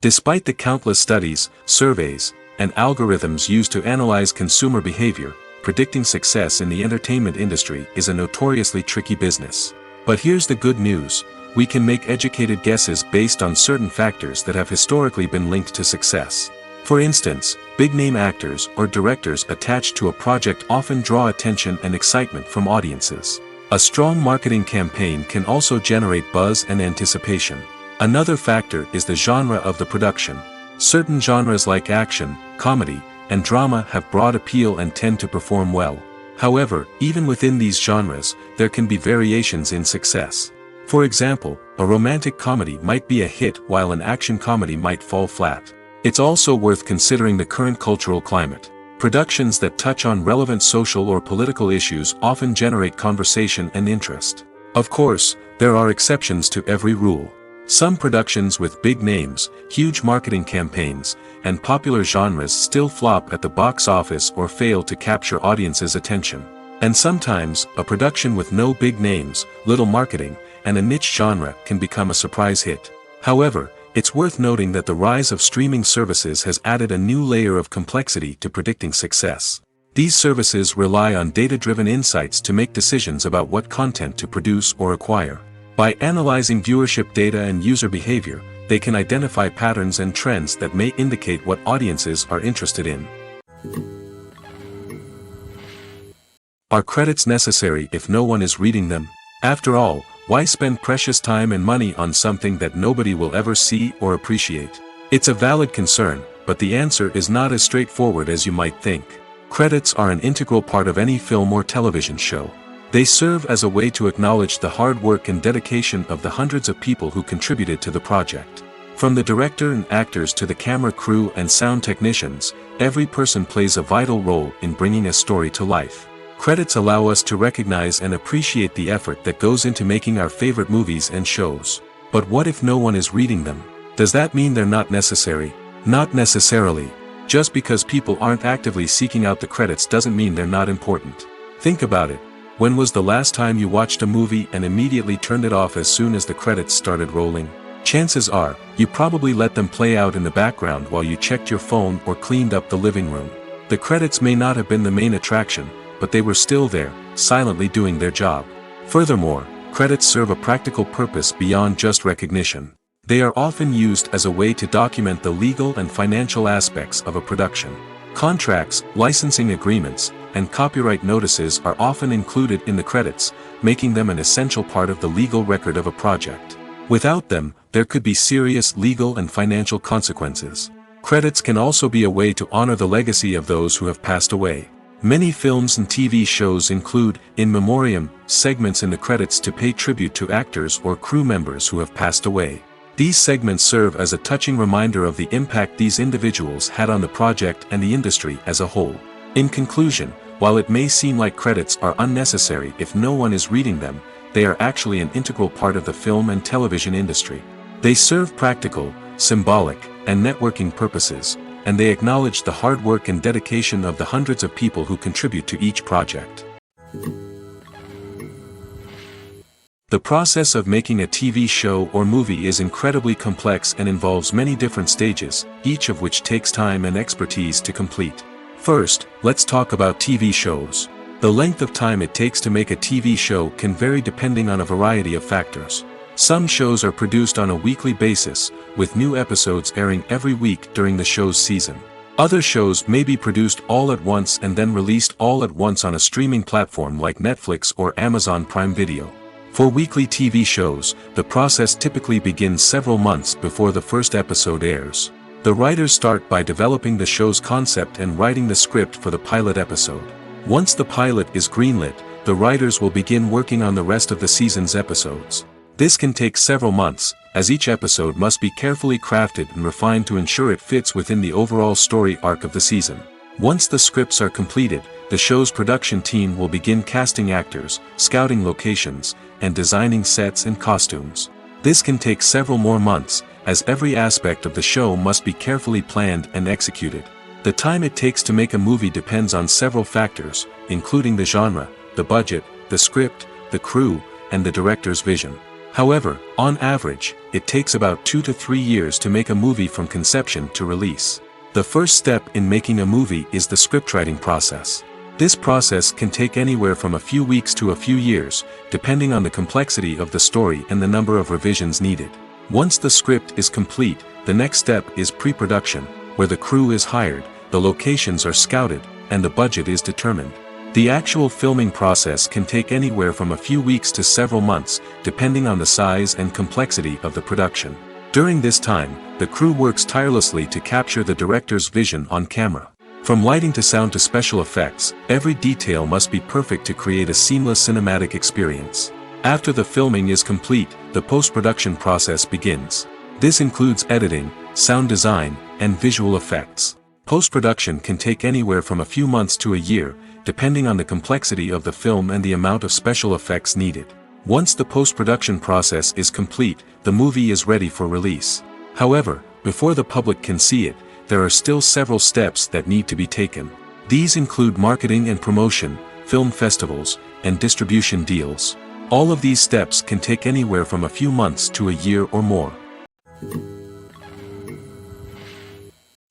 Despite the countless studies, surveys, and algorithms used to analyze consumer behavior, predicting success in the entertainment industry is a notoriously tricky business. But here's the good news: we can make educated guesses based on certain factors that have historically been linked to success. For instance, big-name actors or directors attached to a project often draw attention and excitement from audiences. A strong marketing campaign can also generate buzz and anticipation. Another factor is the genre of the production. Certain genres like action, comedy, and drama have broad appeal and tend to perform well. However, even within these genres, there can be variations in success. For example, a romantic comedy might be a hit while an action comedy might fall flat. It's also worth considering the current cultural climate. Productions that touch on relevant social or political issues often generate conversation and interest. Of course, there are exceptions to every rule. Some productions with big names, huge marketing campaigns, and popular genres still flop at the box office or fail to capture audiences' attention. And sometimes, a production with no big names, little marketing, and a niche genre can become a surprise hit. However, it's worth noting that the rise of streaming services has added a new layer of complexity to predicting success. These services rely on data-driven insights to make decisions about what content to produce or acquire. By analyzing viewership data and user behavior, they can identify patterns and trends that may indicate what audiences are interested in. Are credits necessary if no one is reading them? After all, why spend precious time and money on something that nobody will ever see or appreciate? It's a valid concern, but the answer is not as straightforward as you might think. Credits are an integral part of any film or television show. They serve as a way to acknowledge the hard work and dedication of the hundreds of people who contributed to the project. From the director and actors to the camera crew and sound technicians, every person plays a vital role in bringing a story to life. Credits allow us to recognize and appreciate the effort that goes into making our favorite movies and shows. But what if no one is reading them? Does that mean they're not necessary? Not necessarily. Just because people aren't actively seeking out the credits doesn't mean they're not important. Think about it. When was the last time you watched a movie and immediately turned it off as soon as the credits started rolling? Chances are, you probably let them play out in the background while you checked your phone or cleaned up the living room. The credits may not have been the main attraction, but they were still there, silently doing their job. Furthermore, credits serve a practical purpose beyond just recognition. They are often used as a way to document the legal and financial aspects of a production. Contracts, licensing agreements, and copyright notices are often included in the credits, making them an essential part of the legal record of a project. Without them, there could be serious legal and financial consequences. Credits can also be a way to honor the legacy of those who have passed away. Many films and TV shows include, in memoriam, segments in the credits to pay tribute to actors or crew members who have passed away. These segments serve as a touching reminder of the impact these individuals had on the project and the industry as a whole. In conclusion, while it may seem like credits are unnecessary if no one is reading them, they are actually an integral part of the film and television industry. They serve practical, symbolic, and networking purposes, and they acknowledge the hard work and dedication of the hundreds of people who contribute to each project. The process of making a TV show or movie is incredibly complex and involves many different stages, each of which takes time and expertise to complete. First, let's talk about TV shows. The length of time it takes to make a TV show can vary depending on a variety of factors. Some shows are produced on a weekly basis, with new episodes airing every week during the show's season. Other shows may be produced all at once and then released all at once on a streaming platform like Netflix or Amazon Prime Video. For weekly TV shows, the process typically begins several months before the first episode airs. The writers start by developing the show's concept and writing the script for the pilot episode. Once the pilot is greenlit, the writers will begin working on the rest of the season's episodes. This can take several months, as each episode must be carefully crafted and refined to ensure it fits within the overall story arc of the season. Once the scripts are completed, the show's production team will begin casting actors, scouting locations, and designing sets and costumes. This can take several more months, as every aspect of the show must be carefully planned and executed. The time it takes to make a movie depends on several factors, including the genre, the budget, the script, the crew, and the director's vision. However, on average, it takes about 2 to 3 years to make a movie from conception to release. The first step in making a movie is the scriptwriting process. This process can take anywhere from a few weeks to a few years, depending on the complexity of the story and the number of revisions needed. Once the script is complete, the next step is pre-production, where the crew is hired, the locations are scouted, and the budget is determined. The actual filming process can take anywhere from a few weeks to several months, depending on the size and complexity of the production. During this time, the crew works tirelessly to capture the director's vision on camera. From lighting to sound to special effects, every detail must be perfect to create a seamless cinematic experience. After the filming is complete, the post-production process begins. This includes editing, sound design, and visual effects. Post-production can take anywhere from a few months to a year, depending on the complexity of the film and the amount of special effects needed. Once the post-production process is complete, the movie is ready for release. However, before the public can see it, there are still several steps that need to be taken. These include marketing and promotion, film festivals, and distribution deals. All of these steps can take anywhere from a few months to a year or more.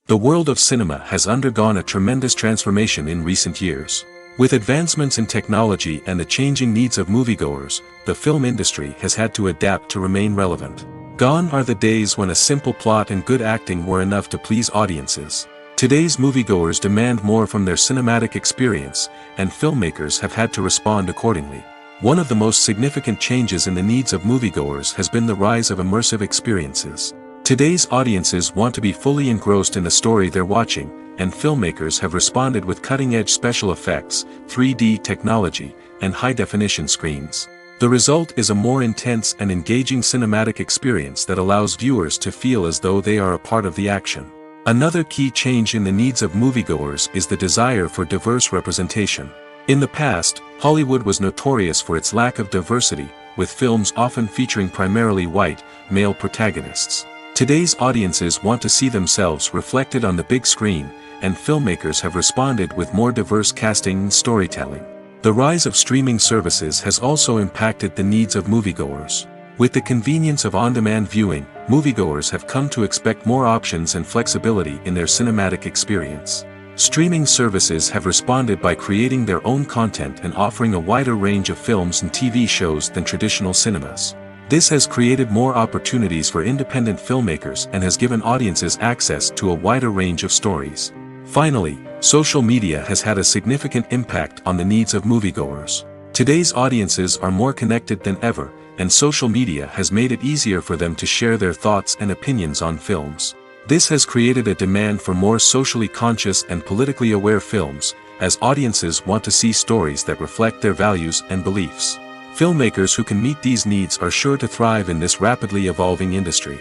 The world of cinema has undergone a tremendous transformation in recent years. With advancements in technology and the changing needs of moviegoers, the film industry has had to adapt to remain relevant. Gone are the days when a simple plot and good acting were enough to please audiences. Today's moviegoers demand more from their cinematic experience, and filmmakers have had to respond accordingly. One of the most significant changes in the needs of moviegoers has been the rise of immersive experiences. Today's audiences want to be fully engrossed in the story they're watching, and filmmakers have responded with cutting-edge special effects, 3D technology, and high-definition screens. The result is a more intense and engaging cinematic experience that allows viewers to feel as though they are a part of the action. Another key change in the needs of moviegoers is the desire for diverse representation. In the past, Hollywood was notorious for its lack of diversity, with films often featuring primarily white, male protagonists. Today's audiences want to see themselves reflected on the big screen, and filmmakers have responded with more diverse casting and storytelling. The rise of streaming services has also impacted the needs of moviegoers. With the convenience of on-demand viewing, moviegoers have come to expect more options and flexibility in their cinematic experience. Streaming services have responded by creating their own content and offering a wider range of films and TV shows than traditional cinemas. This has created more opportunities for independent filmmakers and has given audiences access to a wider range of stories. Finally, social media has had a significant impact on the needs of moviegoers. Today's audiences are more connected than ever, and social media has made it easier for them to share their thoughts and opinions on films. This has created a demand for more socially conscious and politically aware films, as audiences want to see stories that reflect their values and beliefs. Filmmakers who can meet these needs are sure to thrive in this rapidly evolving industry.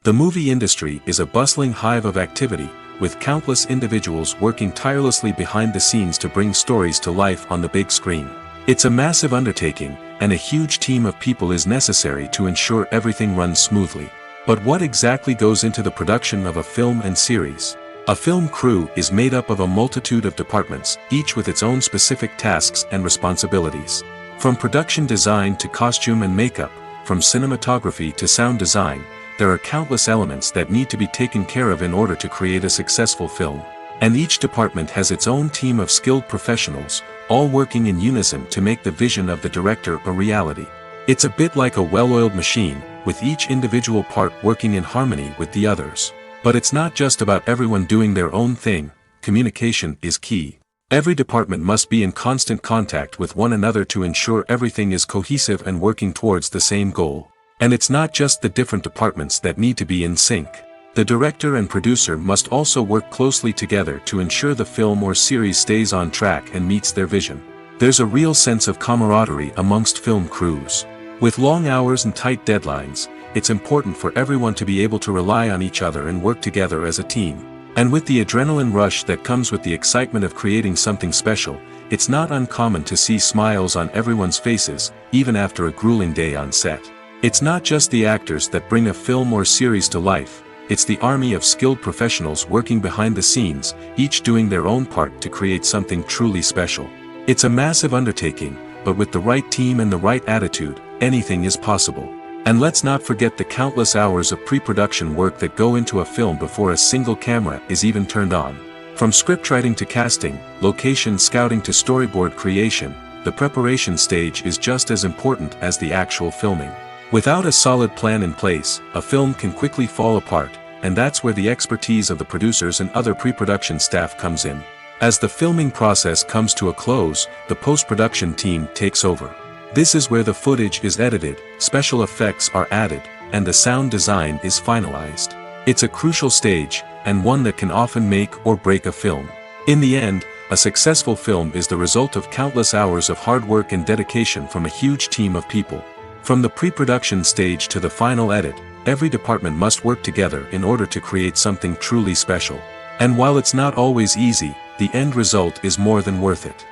The movie industry is a bustling hive of activity, with countless individuals working tirelessly behind the scenes to bring stories to life on the big screen. It's a massive undertaking, and a huge team of people is necessary to ensure everything runs smoothly. But what exactly goes into the production of a film and series? A film crew is made up of a multitude of departments, each with its own specific tasks and responsibilities. From production design to costume and makeup, from cinematography to sound design, there are countless elements that need to be taken care of in order to create a successful film. And each department has its own team of skilled professionals, all working in unison to make the vision of the director a reality. It's a bit like a well-oiled machine, with each individual part working in harmony with the others. But it's not just about everyone doing their own thing. Communication is key. Every department must be in constant contact with one another to ensure everything is cohesive and working towards the same goal. And it's not just the different departments that need to be in sync. The director and producer must also work closely together to ensure the film or series stays on track and meets their vision. There's a real sense of camaraderie amongst film crews. With long hours and tight deadlines, it's important for everyone to be able to rely on each other and work together as a team. And with the adrenaline rush that comes with the excitement of creating something special, it's not uncommon to see smiles on everyone's faces, even after a grueling day on set. It's not just the actors that bring a film or series to life. It's the army of skilled professionals working behind the scenes, each doing their own part to create something truly special. It's a massive undertaking, but with the right team and the right attitude, anything is possible. And let's not forget the countless hours of pre-production work that go into a film before a single camera is even turned on. From scriptwriting to casting, location scouting to storyboard creation, the preparation stage is just as important as the actual filming. Without a solid plan in place, a film can quickly fall apart, and that's where the expertise of the producers and other pre-production staff comes in. As the filming process comes to a close, the post-production team takes over. This is where the footage is edited, special effects are added, and the sound design is finalized. It's a crucial stage, and one that can often make or break a film. In the end, a successful film is the result of countless hours of hard work and dedication from a huge team of people. From the pre-production stage to the final edit, every department must work together in order to create something truly special. And while it's not always easy, the end result is more than worth it.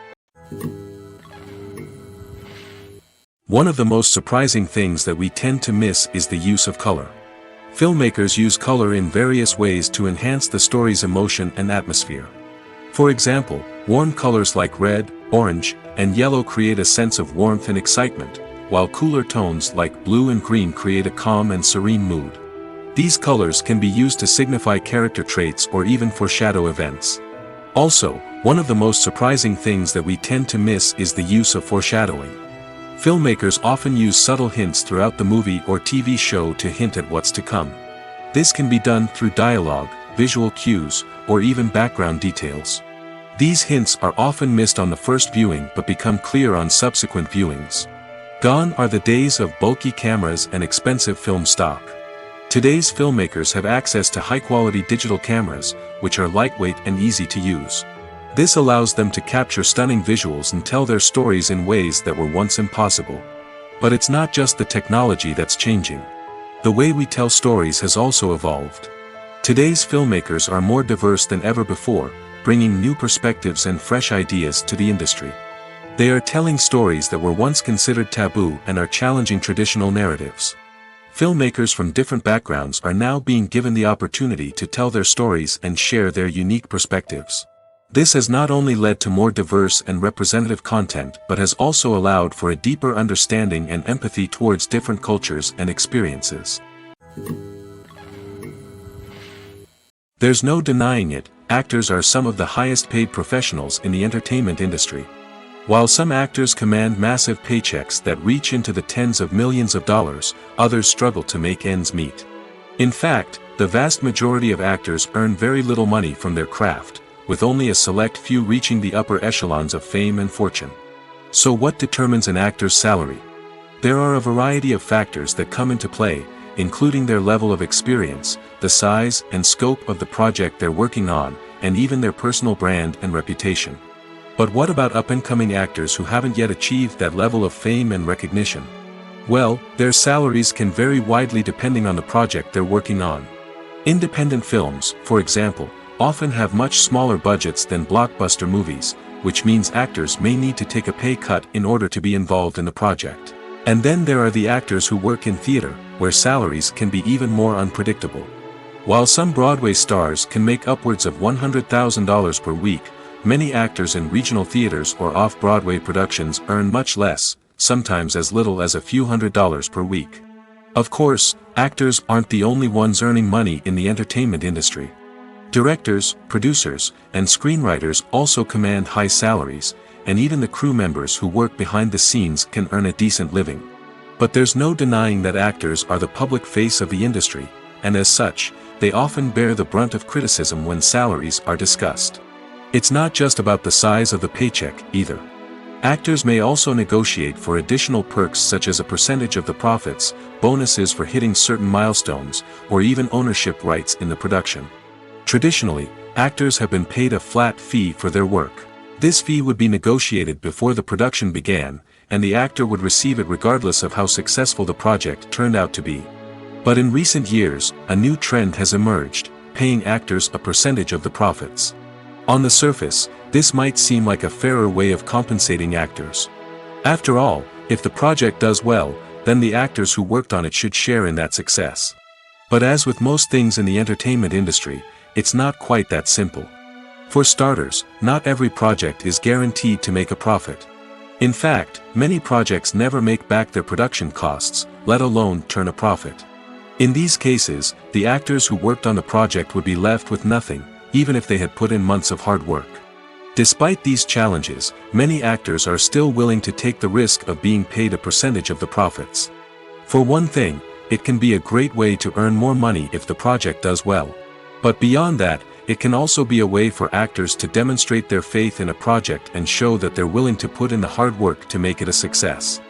One of the most surprising things that we tend to miss is the use of color. Filmmakers use color in various ways to enhance the story's emotion and atmosphere. For example, warm colors like red, orange, and yellow create a sense of warmth and excitement, while cooler tones like blue and green create a calm and serene mood. These colors can be used to signify character traits or even foreshadow events. Also, one of the most surprising things that we tend to miss is the use of foreshadowing. Filmmakers often use subtle hints throughout the movie or TV show to hint at what's to come. This can be done through dialogue, visual cues, or even background details. These hints are often missed on the first viewing but become clear on subsequent viewings. Gone are the days of bulky cameras and expensive film stock. Today's filmmakers have access to high-quality digital cameras, which are lightweight and easy to use. This allows them to capture stunning visuals and tell their stories in ways that were once impossible. But it's not just the technology that's changing. The way we tell stories has also evolved. Today's filmmakers are more diverse than ever before, bringing new perspectives and fresh ideas to the industry. They are telling stories that were once considered taboo and are challenging traditional narratives. Filmmakers from different backgrounds are now being given the opportunity to tell their stories and share their unique perspectives. This has not only led to more diverse and representative content but has also allowed for a deeper understanding and empathy towards different cultures and experiences. There's no denying it, actors are some of the highest paid professionals in the entertainment industry. While some actors command massive paychecks that reach into the tens of millions of dollars, others struggle to make ends meet. In fact, the vast majority of actors earn very little money from their craft, with only a select few reaching the upper echelons of fame and fortune. So what determines an actor's salary? There are a variety of factors that come into play, including their level of experience, the size and scope of the project they're working on, and even their personal brand and reputation. But what about up-and-coming actors who haven't yet achieved that level of fame and recognition? Well, their salaries can vary widely depending on the project they're working on. Independent films, for example, often have much smaller budgets than blockbuster movies, which means actors may need to take a pay cut in order to be involved in the project. And then there are the actors who work in theater, where salaries can be even more unpredictable. While some Broadway stars can make upwards of $100,000 per week, many actors in regional theaters or off-Broadway productions earn much less, sometimes as little as a few $100s per week. Of course, actors aren't the only ones earning money in the entertainment industry. Directors, producers, and screenwriters also command high salaries, and even the crew members who work behind the scenes can earn a decent living. But there's no denying that actors are the public face of the industry, and as such, they often bear the brunt of criticism when salaries are discussed. It's not just about the size of the paycheck, either. Actors may also negotiate for additional perks such as a percentage of the profits, bonuses for hitting certain milestones, or even ownership rights in the production. Traditionally, actors have been paid a flat fee for their work. This fee would be negotiated before the production began, and the actor would receive it regardless of how successful the project turned out to be. But in recent years, a new trend has emerged, paying actors a percentage of the profits. On the surface, this might seem like a fairer way of compensating actors. After all, if the project does well, then the actors who worked on it should share in that success. But as with most things in the entertainment industry, it's not quite that simple. For starters, not every project is guaranteed to make a profit. In fact, many projects never make back their production costs, let alone turn a profit. In these cases, the actors who worked on the project would be left with nothing, even if they had put in months of hard work. Despite these challenges, many actors are still willing to take the risk of being paid a percentage of the profits. For one thing, it can be a great way to earn more money if the project does well. But beyond that, it can also be a way for actors to demonstrate their faith in a project and show that they're willing to put in the hard work to make it a success.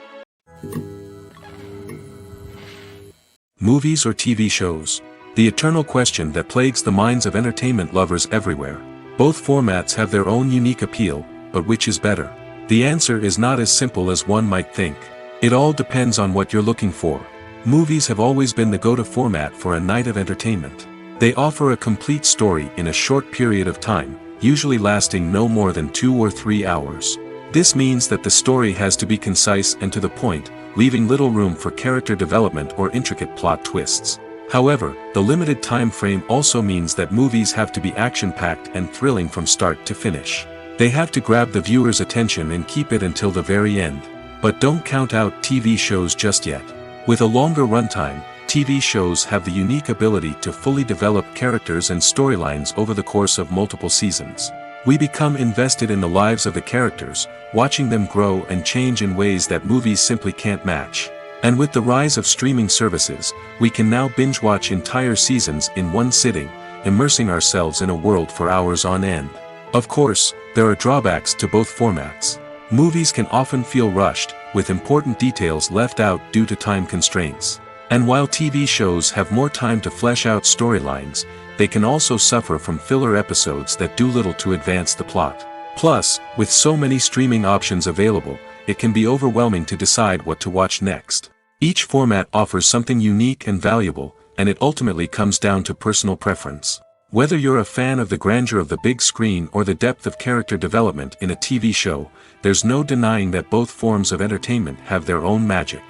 Movies or TV shows? The eternal question that plagues the minds of entertainment lovers everywhere. Both formats have their own unique appeal, but which is better? The answer is not as simple as one might think. It all depends on what you're looking for. Movies have always been the go-to format for a night of entertainment. They offer a complete story in a short period of time, usually lasting no more than 2 or 3 hours. This means that the story has to be concise and to the point, leaving little room for character development or intricate plot twists. However, the limited time frame also means that movies have to be action-packed and thrilling from start to finish. They have to grab the viewer's attention and keep it until the very end. But don't count out TV shows just yet. With a longer runtime, TV shows have the unique ability to fully develop characters and storylines over the course of multiple seasons. We become invested in the lives of the characters, watching them grow and change in ways that movies simply can't match. And with the rise of streaming services, we can now binge-watch entire seasons in one sitting, immersing ourselves in a world for hours on end. Of course, there are drawbacks to both formats. Movies can often feel rushed, with important details left out due to time constraints. And while TV shows have more time to flesh out storylines, they can also suffer from filler episodes that do little to advance the plot. Plus, with so many streaming options available, it can be overwhelming to decide what to watch next. Each format offers something unique and valuable, and it ultimately comes down to personal preference. Whether you're a fan of the grandeur of the big screen or the depth of character development in a TV show, there's no denying that both forms of entertainment have their own magic.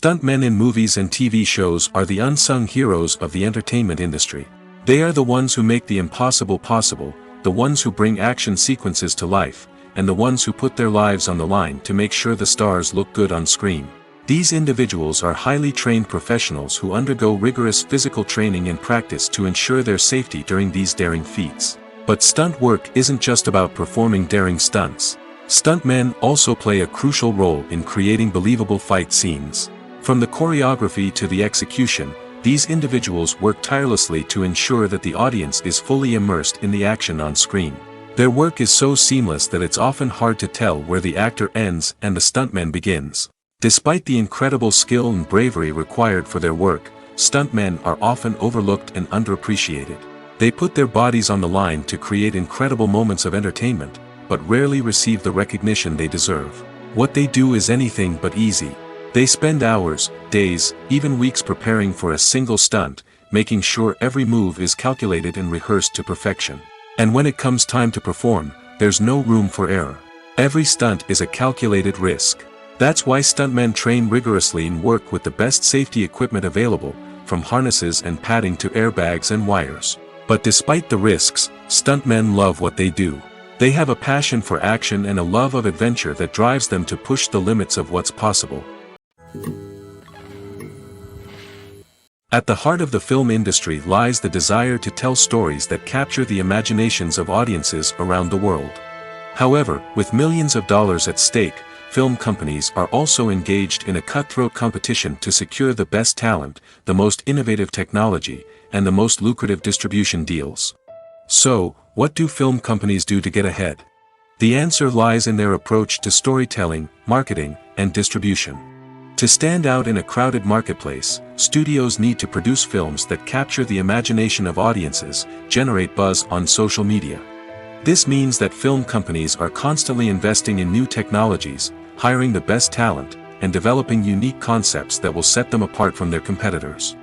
Stuntmen in movies and TV shows are the unsung heroes of the entertainment industry. They are the ones who make the impossible possible, the ones who bring action sequences to life, and the ones who put their lives on the line to make sure the stars look good on screen. These individuals are highly trained professionals who undergo rigorous physical training and practice to ensure their safety during these daring feats. But stunt work isn't just about performing daring stunts. Stuntmen also play a crucial role in creating believable fight scenes. From the choreography to the execution, these individuals work tirelessly to ensure that the audience is fully immersed in the action on screen. Their work is so seamless that it's often hard to tell where the actor ends and the stuntman begins. Despite the incredible skill and bravery required for their work, stuntmen are often overlooked and underappreciated. They put their bodies on the line to create incredible moments of entertainment, but rarely receive the recognition they deserve. What they do is anything but easy. They spend hours, days, even weeks preparing for a single stunt, making sure every move is calculated and rehearsed to perfection. And when it comes time to perform, there's no room for error. Every stunt is a calculated risk. That's why stuntmen train rigorously and work with the best safety equipment available, from harnesses and padding to airbags and wires. But despite the risks, stuntmen love what they do. They have a passion for action and a love of adventure that drives them to push the limits of what's possible. At the heart of the film industry lies the desire to tell stories that capture the imaginations of audiences around the world. However, with millions of dollars at stake, film companies are also engaged in a cutthroat competition to secure the best talent, the most innovative technology, and the most lucrative distribution deals. So, what do film companies do to get ahead? The answer lies in their approach to storytelling, marketing, and distribution. To stand out in a crowded marketplace, studios need to produce films that capture the imagination of audiences, generate buzz on social media. This means that film companies are constantly investing in new technologies, hiring the best talent, and developing unique concepts that will set them apart from their competitors.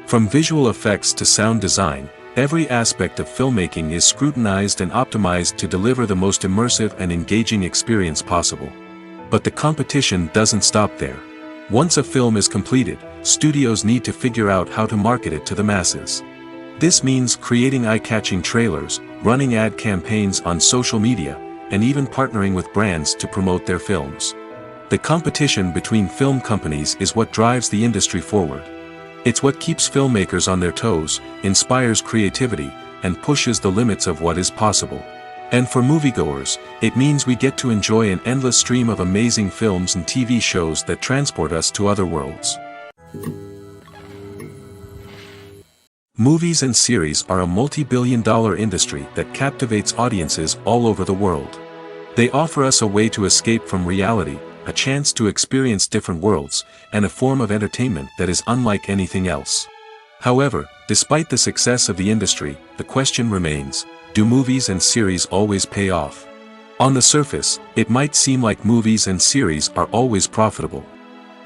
From visual effects to sound design, every aspect of filmmaking is scrutinized and optimized to deliver the most immersive and engaging experience possible. But the competition doesn't stop there. Once a film is completed, studios need to figure out how to market it to the masses. This means creating eye-catching trailers, running ad campaigns on social media, and even partnering with brands to promote their films. The competition between film companies is what drives the industry forward. It's what keeps filmmakers on their toes, inspires creativity, and pushes the limits of what is possible. And for moviegoers, it means we get to enjoy an endless stream of amazing films and TV shows that transport us to other worlds. Movies and series are a multi-billion-dollar industry that captivates audiences all over the world. They offer us a way to escape from reality, a chance to experience different worlds, and a form of entertainment that is unlike anything else. However, despite the success of the industry, the question remains, do movies and series always pay off? On the surface, it might seem like movies and series are always profitable.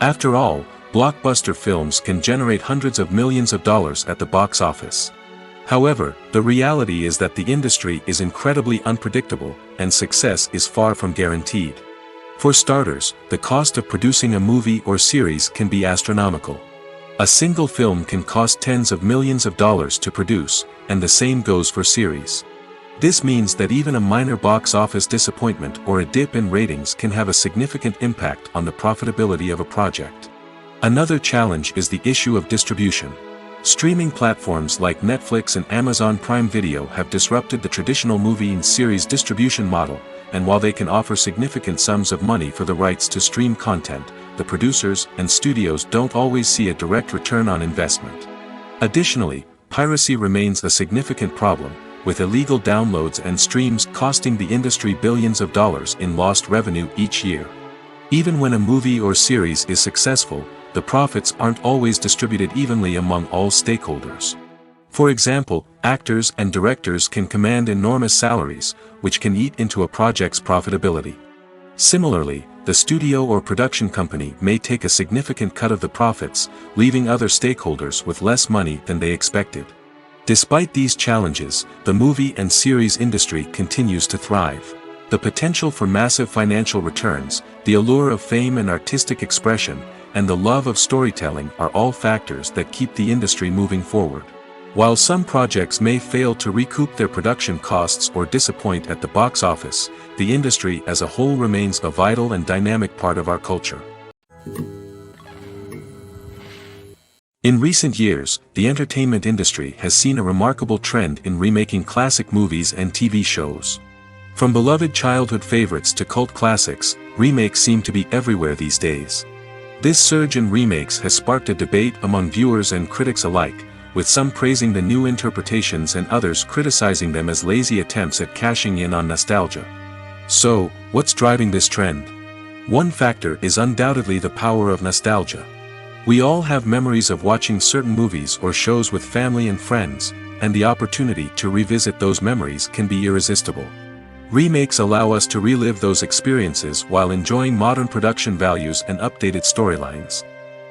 After all, blockbuster films can generate hundreds of millions of dollars at the box office. However, the reality is that the industry is incredibly unpredictable, and success is far from guaranteed. For starters, the cost of producing a movie or series can be astronomical. A single film can cost tens of millions of dollars to produce, and the same goes for series. This means that even a minor box office disappointment or a dip in ratings can have a significant impact on the profitability of a project. Another challenge is the issue of distribution. Streaming platforms like Netflix and Amazon Prime Video have disrupted the traditional movie and series distribution model, and while they can offer significant sums of money for the rights to stream content, the producers and studios don't always see a direct return on investment. Additionally, piracy remains a significant problem, with illegal downloads and streams costing the industry billions of dollars in lost revenue each year. Even when a movie or series is successful, the profits aren't always distributed evenly among all stakeholders. For example, actors and directors can command enormous salaries, which can eat into a project's profitability. Similarly, the studio or production company may take a significant cut of the profits, leaving other stakeholders with less money than they expected. Despite these challenges, the movie and series industry continues to thrive. The potential for massive financial returns, the allure of fame and artistic expression, and the love of storytelling are all factors that keep the industry moving forward. While some projects may fail to recoup their production costs or disappoint at the box office, the industry as a whole remains a vital and dynamic part of our culture. In recent years, the entertainment industry has seen a remarkable trend in remaking classic movies and TV shows. From beloved childhood favorites to cult classics, remakes seem to be everywhere these days. This surge in remakes has sparked a debate among viewers and critics alike, with some praising the new interpretations and others criticizing them as lazy attempts at cashing in on nostalgia. So, what's driving this trend? One factor is undoubtedly the power of nostalgia. We all have memories of watching certain movies or shows with family and friends, and the opportunity to revisit those memories can be irresistible. Remakes allow us to relive those experiences while enjoying modern production values and updated storylines.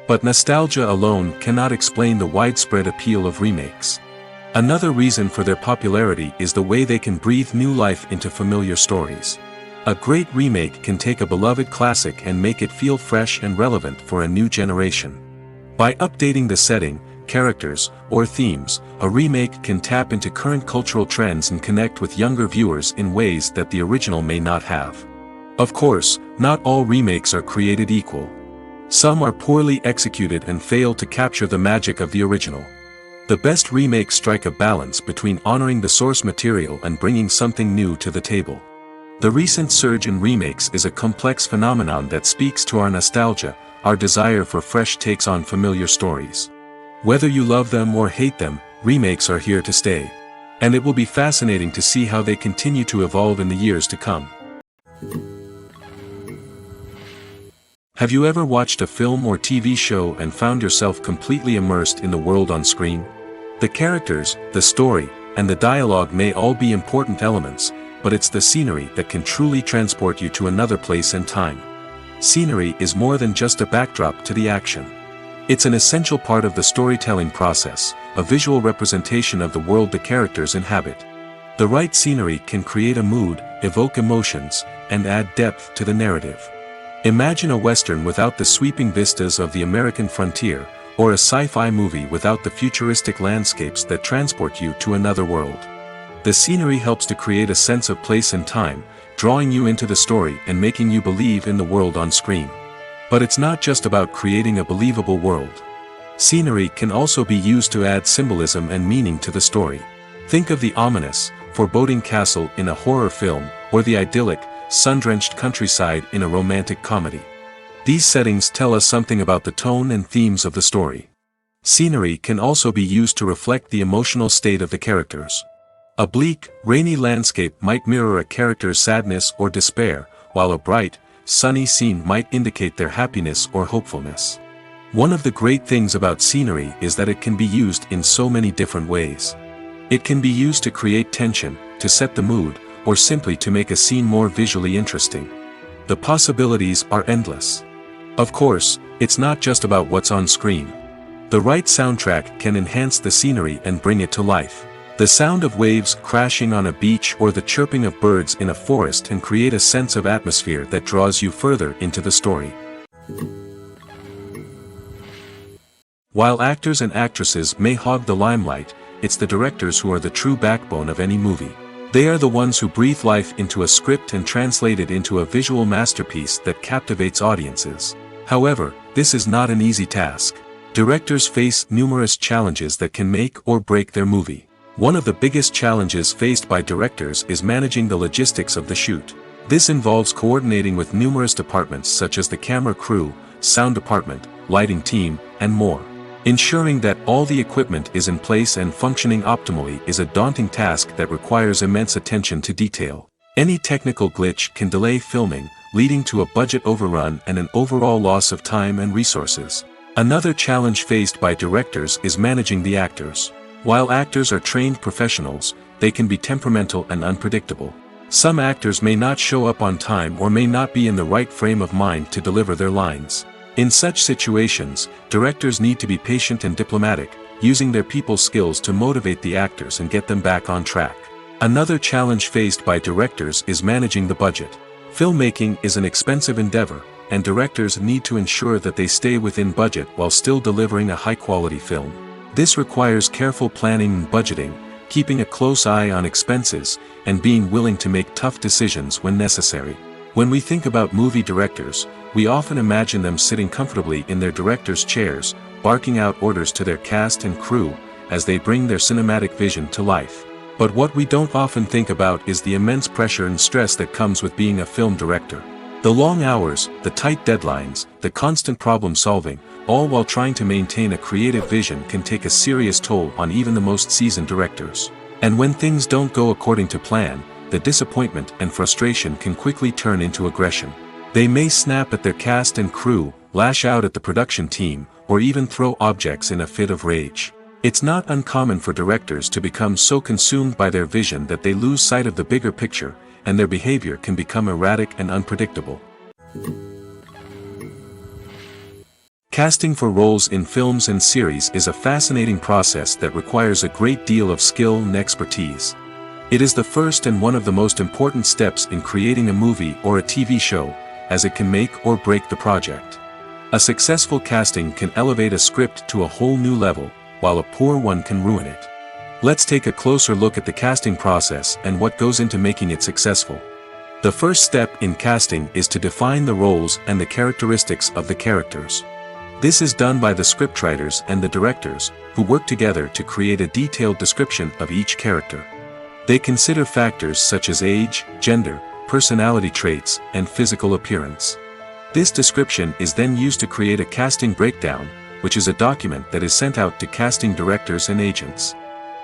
But nostalgia alone cannot explain the widespread appeal of remakes. Another reason for their popularity is the way they can breathe new life into familiar stories. A great remake can take a beloved classic and make it feel fresh and relevant for a new generation. By updating the setting, characters, or themes, a remake can tap into current cultural trends and connect with younger viewers in ways that the original may not have. Of course, not all remakes are created equal. Some are poorly executed and fail to capture the magic of the original. The best remakes strike a balance between honoring the source material and bringing something new to the table. The recent surge in remakes is a complex phenomenon that speaks to our nostalgia, our desire for fresh takes on familiar stories. Whether you love them or hate them, remakes are here to stay. And it will be fascinating to see how they continue to evolve in the years to come. Have you ever watched a film or TV show and found yourself completely immersed in the world on screen? The characters, the story, and the dialogue may all be important elements, but it's the scenery that can truly transport you to another place and time. Scenery is more than just a backdrop to the action. It's an essential part of the storytelling process, a visual representation of the world the characters inhabit. The right scenery can create a mood, evoke emotions, and add depth to the narrative. Imagine a Western without the sweeping vistas of the American frontier, or a sci-fi movie without the futuristic landscapes that transport you to another world. The scenery helps to create a sense of place and time, drawing you into the story and making you believe in the world on screen. But it's not just about creating a believable world. Scenery can also be used to add symbolism and meaning to the story. Think of the ominous, foreboding castle in a horror film, or the idyllic, sun-drenched countryside in a romantic comedy. These settings tell us something about the tone and themes of the story. Scenery can also be used to reflect the emotional state of the characters. A bleak, rainy landscape might mirror a character's sadness or despair, while a bright, sunny scene might indicate their happiness or hopefulness. One of the great things about scenery is that it can be used in so many different ways. It can be used to create tension, to set the mood, or simply to make a scene more visually interesting. The possibilities are endless. Of course, it's not just about what's on screen. The right soundtrack can enhance the scenery and bring it to life. The sound of waves crashing on a beach or the chirping of birds in a forest can create a sense of atmosphere that draws you further into the story. While actors and actresses may hog the limelight, it's the directors who are the true backbone of any movie. They are the ones who breathe life into a script and translate it into a visual masterpiece that captivates audiences. However, this is not an easy task. Directors face numerous challenges that can make or break their movie. One of the biggest challenges faced by directors is managing the logistics of the shoot. This involves coordinating with numerous departments such as the camera crew, sound department, lighting team, and more. Ensuring that all the equipment is in place and functioning optimally is a daunting task that requires immense attention to detail. Any technical glitch can delay filming, leading to a budget overrun and an overall loss of time and resources. Another challenge faced by directors is managing the actors. While actors are trained professionals, they can be temperamental and unpredictable. Some actors may not show up on time or may not be in the right frame of mind to deliver their lines. In such situations, directors need to be patient and diplomatic, using their people skills to motivate the actors and get them back on track. Another challenge faced by directors is managing the budget. Filmmaking is an expensive endeavor, and directors need to ensure that they stay within budget while still delivering a high-quality film. This requires careful planning and budgeting, keeping a close eye on expenses, and being willing to make tough decisions when necessary. When we think about movie directors, we often imagine them sitting comfortably in their director's chairs, barking out orders to their cast and crew, as they bring their cinematic vision to life. But what we don't often think about is the immense pressure and stress that comes with being a film director. The long hours, the tight deadlines, the constant problem solving, all while trying to maintain a creative vision can take a serious toll on even the most seasoned directors. And when things don't go according to plan, the disappointment and frustration can quickly turn into aggression. They may snap at their cast and crew, lash out at the production team, or even throw objects in a fit of rage. It's not uncommon for directors to become so consumed by their vision that they lose sight of the bigger picture, and their behavior can become erratic and unpredictable. Casting for roles in films and series is a fascinating process that requires a great deal of skill and expertise. It is the first and one of the most important steps in creating a movie or a TV show, as it can make or break the project. A successful casting can elevate a script to a whole new level, while a poor one can ruin it. Let's take a closer look at the casting process and what goes into making it successful. The first step in casting is to define the roles and the characteristics of the characters. This is done by the scriptwriters and the directors, who work together to create a detailed description of each character. They consider factors such as age, gender, personality traits, and physical appearance. This description is then used to create a casting breakdown, which is a document that is sent out to casting directors and agents.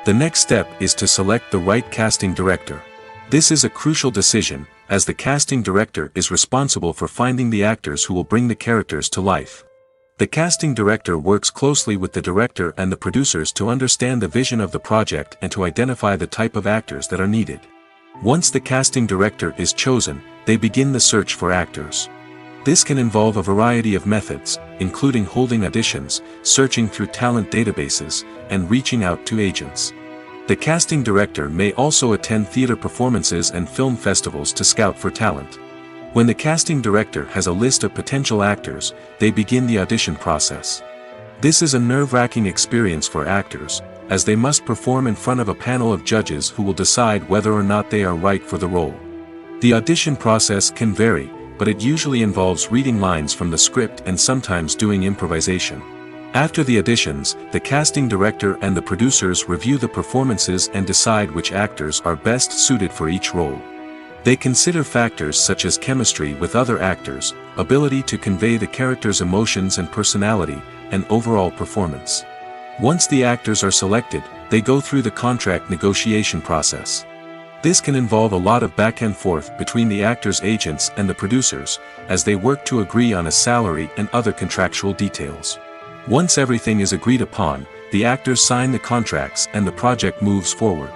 The next step is to select the right casting director. This is a crucial decision, as the casting director is responsible for finding the actors who will bring the characters to life. The casting director works closely with the director and the producers to understand the vision of the project and to identify the type of actors that are needed. Once the casting director is chosen, they begin the search for actors. This can involve a variety of methods, including holding auditions, searching through talent databases, and reaching out to agents. The casting director may also attend theater performances and film festivals to scout for talent. When the casting director has a list of potential actors, they begin the audition process. This is a nerve-wracking experience for actors, as they must perform in front of a panel of judges who will decide whether or not they are right for the role. The audition process can vary, but it usually involves reading lines from the script and sometimes doing improvisation. After the auditions, the casting director and the producers review the performances and decide which actors are best suited for each role. They consider factors such as chemistry with other actors, ability to convey the character's emotions and personality, and overall performance. Once the actors are selected, they go through the contract negotiation process. This can involve a lot of back and forth between the actors' agents and the producers, as they work to agree on a salary and other contractual details. Once everything is agreed upon, the actors sign the contracts and the project moves forward.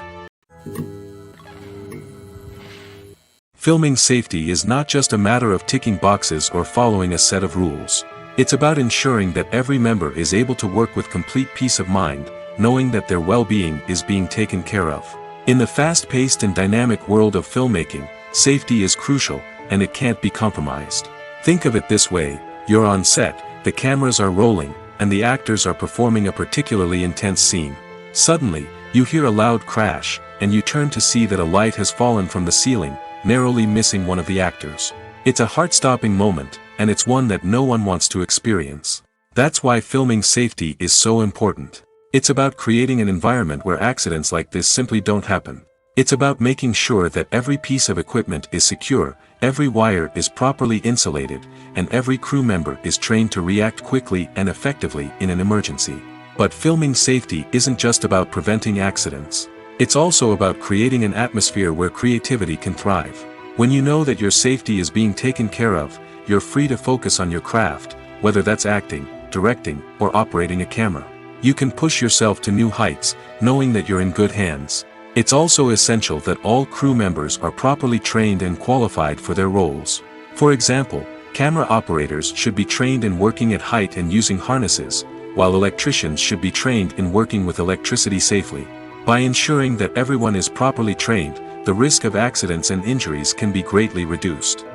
Filming safety is not just a matter of ticking boxes or following a set of rules. It's about ensuring that every member is able to work with complete peace of mind, knowing that their well-being is being taken care of. In the fast-paced and dynamic world of filmmaking, safety is crucial, and it can't be compromised. Think of it this way: you're on set, the cameras are rolling, and the actors are performing a particularly intense scene. Suddenly, you hear a loud crash, and you turn to see that a light has fallen from the ceiling, narrowly missing one of the actors. It's a heart-stopping moment, and it's one that no one wants to experience. That's why filming safety is so important. It's about creating an environment where accidents like this simply don't happen. It's about making sure that every piece of equipment is secure, every wire is properly insulated, and every crew member is trained to react quickly and effectively in an emergency. But filming safety isn't just about preventing accidents. It's also about creating an atmosphere where creativity can thrive. When you know that your safety is being taken care of, you're free to focus on your craft, whether that's acting, directing, or operating a camera. You can push yourself to new heights, knowing that you're in good hands. It's also essential that all crew members are properly trained and qualified for their roles. For example, camera operators should be trained in working at height and using harnesses, while electricians should be trained in working with electricity safely. By ensuring that everyone is properly trained, the risk of accidents and injuries can be greatly reduced.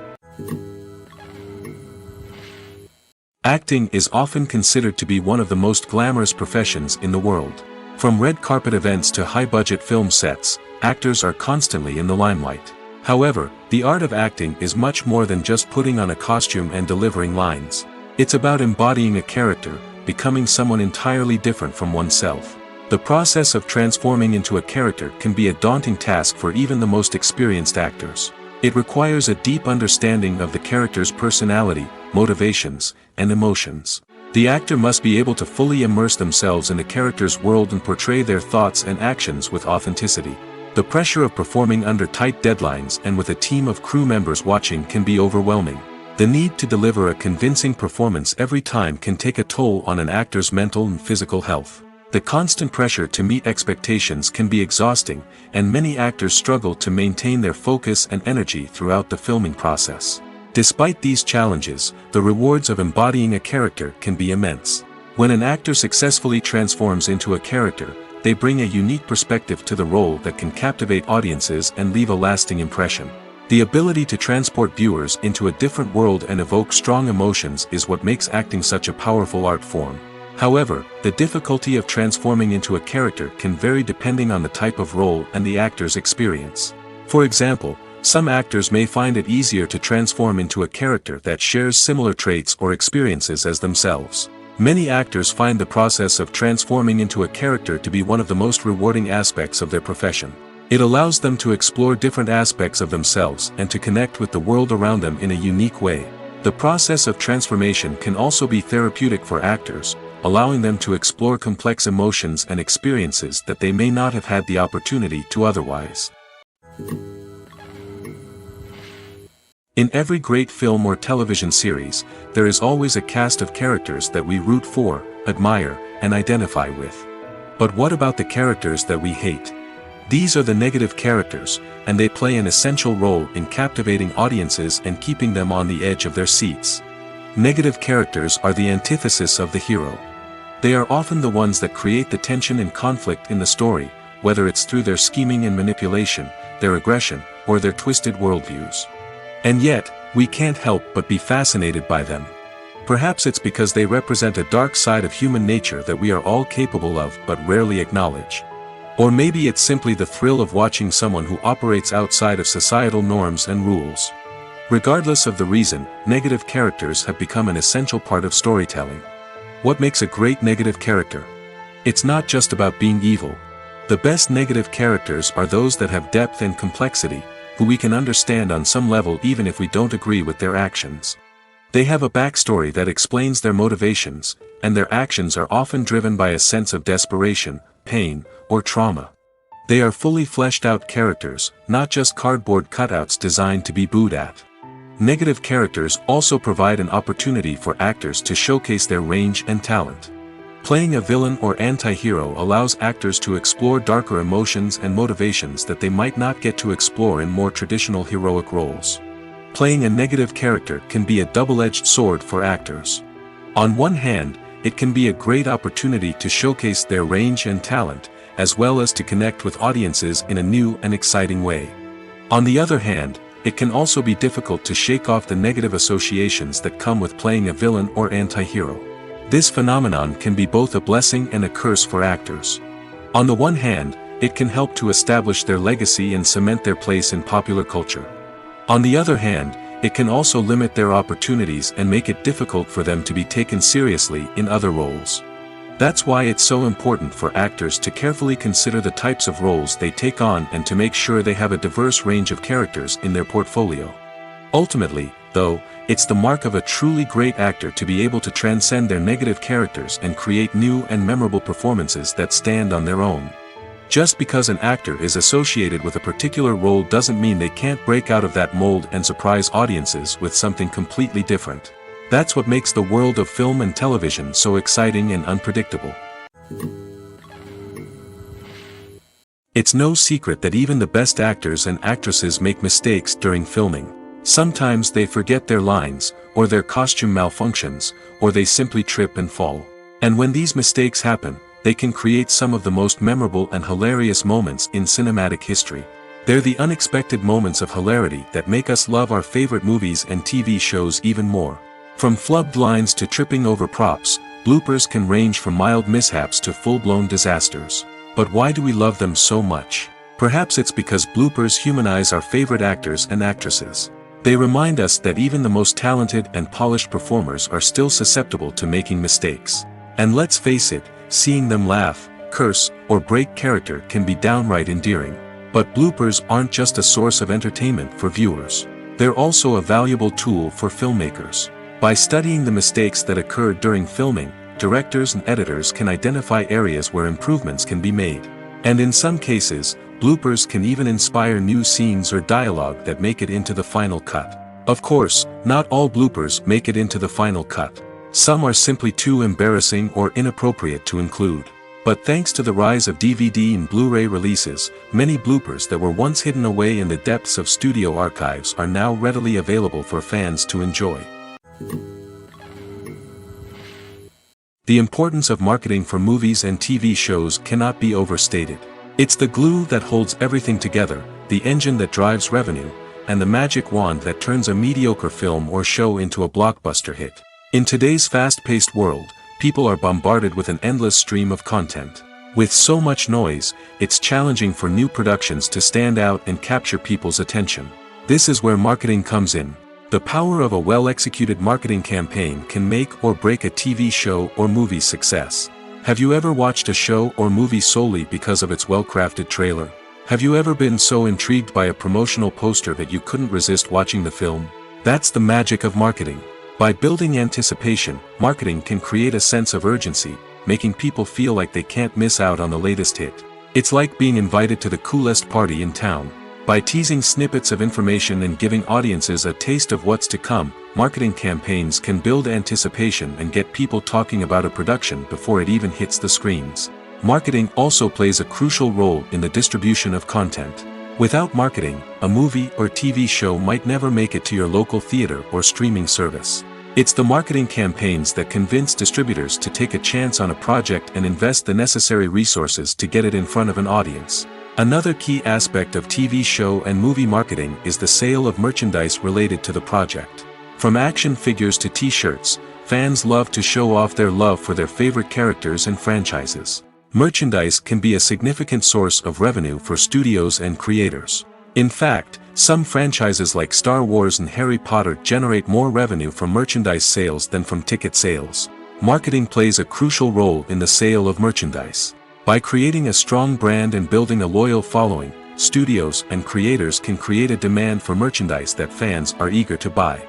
Acting is often considered to be one of the most glamorous professions in the world. From red carpet events to high-budget film sets, actors are constantly in the limelight. However, the art of acting is much more than just putting on a costume and delivering lines. It's about embodying a character, becoming someone entirely different from oneself. The process of transforming into a character can be a daunting task for even the most experienced actors. It requires a deep understanding of the character's personality, motivations, and emotions. The actor must be able to fully immerse themselves in the character's world and portray their thoughts and actions with authenticity. The pressure of performing under tight deadlines and with a team of crew members watching can be overwhelming. The need to deliver a convincing performance every time can take a toll on an actor's mental and physical health. The constant pressure to meet expectations can be exhausting, and many actors struggle to maintain their focus and energy throughout the filming process. Despite these challenges, the rewards of embodying a character can be immense. When an actor successfully transforms into a character, they bring a unique perspective to the role that can captivate audiences and leave a lasting impression. The ability to transport viewers into a different world and evoke strong emotions is what makes acting such a powerful art form. However, the difficulty of transforming into a character can vary depending on the type of role and the actor's experience. For example, some actors may find it easier to transform into a character that shares similar traits or experiences as themselves. Many actors find the process of transforming into a character to be one of the most rewarding aspects of their profession. It allows them to explore different aspects of themselves and to connect with the world around them in a unique way. The process of transformation can also be therapeutic for actors, allowing them to explore complex emotions and experiences that they may not have had the opportunity to otherwise. In every great film or television series, there is always a cast of characters that we root for, admire, and identify with. But what about the characters that we hate? These are the negative characters, and they play an essential role in captivating audiences and keeping them on the edge of their seats. Negative characters are the antithesis of the hero. They are often the ones that create the tension and conflict in the story, whether it's through their scheming and manipulation, their aggression, or their twisted worldviews. And yet, we can't help but be fascinated by them. Perhaps it's because they represent a dark side of human nature that we are all capable of but rarely acknowledge. Or maybe it's simply the thrill of watching someone who operates outside of societal norms and rules. Regardless of the reason, negative characters have become an essential part of storytelling. What makes a great negative character? It's not just about being evil. The best negative characters are those that have depth and complexity, who we can understand on some level even if we don't agree with their actions. They have a backstory that explains their motivations, and their actions are often driven by a sense of desperation, pain, or trauma. They are fully fleshed out characters, not just cardboard cutouts designed to be booed at. Negative characters also provide an opportunity for actors to showcase their range and talent. Playing a villain or anti-hero allows actors to explore darker emotions and motivations that they might not get to explore in more traditional heroic roles. Playing a negative character can be a double-edged sword for actors. On one hand, it can be a great opportunity to showcase their range and talent, as well as to connect with audiences in a new and exciting way. On the other hand, it can also be difficult to shake off the negative associations that come with playing a villain or anti-hero. This phenomenon can be both a blessing and a curse for actors. On the one hand, it can help to establish their legacy and cement their place in popular culture. On the other hand, it can also limit their opportunities and make it difficult for them to be taken seriously in other roles. That's why it's so important for actors to carefully consider the types of roles they take on and to make sure they have a diverse range of characters in their portfolio. Ultimately, though, it's the mark of a truly great actor to be able to transcend their negative characters and create new and memorable performances that stand on their own. Just because an actor is associated with a particular role doesn't mean they can't break out of that mold and surprise audiences with something completely different. That's what makes the world of film and television so exciting and unpredictable. It's no secret that even the best actors and actresses make mistakes during filming. Sometimes they forget their lines, or their costume malfunctions, or they simply trip and fall. And when these mistakes happen, they can create some of the most memorable and hilarious moments in cinematic history. They're the unexpected moments of hilarity that make us love our favorite movies and TV shows even more. From flubbed lines to tripping over props, bloopers can range from mild mishaps to full-blown disasters. But why do we love them so much? Perhaps it's because bloopers humanize our favorite actors and actresses. They remind us that even the most talented and polished performers are still susceptible to making mistakes. And let's face it, seeing them laugh, curse, or break character can be downright endearing. But bloopers aren't just a source of entertainment for viewers. They're also a valuable tool for filmmakers. By studying the mistakes that occurred during filming, directors and editors can identify areas where improvements can be made. And in some cases, bloopers can even inspire new scenes or dialogue that make it into the final cut. Of course, not all bloopers make it into the final cut. Some are simply too embarrassing or inappropriate to include. But thanks to the rise of DVD and Blu-ray releases, many bloopers that were once hidden away in the depths of studio archives are now readily available for fans to enjoy. The importance of marketing for movies and TV shows cannot be overstated. It's the glue that holds everything together, the engine that drives revenue, and the magic wand that turns a mediocre film or show into a blockbuster hit. In today's fast-paced world, people are bombarded with an endless stream of content. With so much noise, it's challenging for new productions to stand out and capture people's attention. This is where marketing comes in. The power of a well-executed marketing campaign can make or break a TV show or movie's success. Have you ever watched a show or movie solely because of its well-crafted trailer? Have you ever been so intrigued by a promotional poster that you couldn't resist watching the film? That's the magic of marketing. By building anticipation, marketing can create a sense of urgency, making people feel like they can't miss out on the latest hit. It's like being invited to the coolest party in town. By teasing snippets of information and giving audiences a taste of what's to come, marketing campaigns can build anticipation and get people talking about a production before it even hits the screens. Marketing also plays a crucial role in the distribution of content. Without marketing, a movie or TV show might never make it to your local theater or streaming service. It's the marketing campaigns that convince distributors to take a chance on a project and invest the necessary resources to get it in front of an audience. Another key aspect of TV show and movie marketing is the sale of merchandise related to the project. From action figures to t-shirts, fans love to show off their love for their favorite characters and franchises. Merchandise can be a significant source of revenue for studios and creators. In fact, some franchises like Star Wars and Harry Potter generate more revenue from merchandise sales than from ticket sales. Marketing plays a crucial role in the sale of merchandise. By creating a strong brand and building a loyal following, studios and creators can create a demand for merchandise that fans are eager to buy.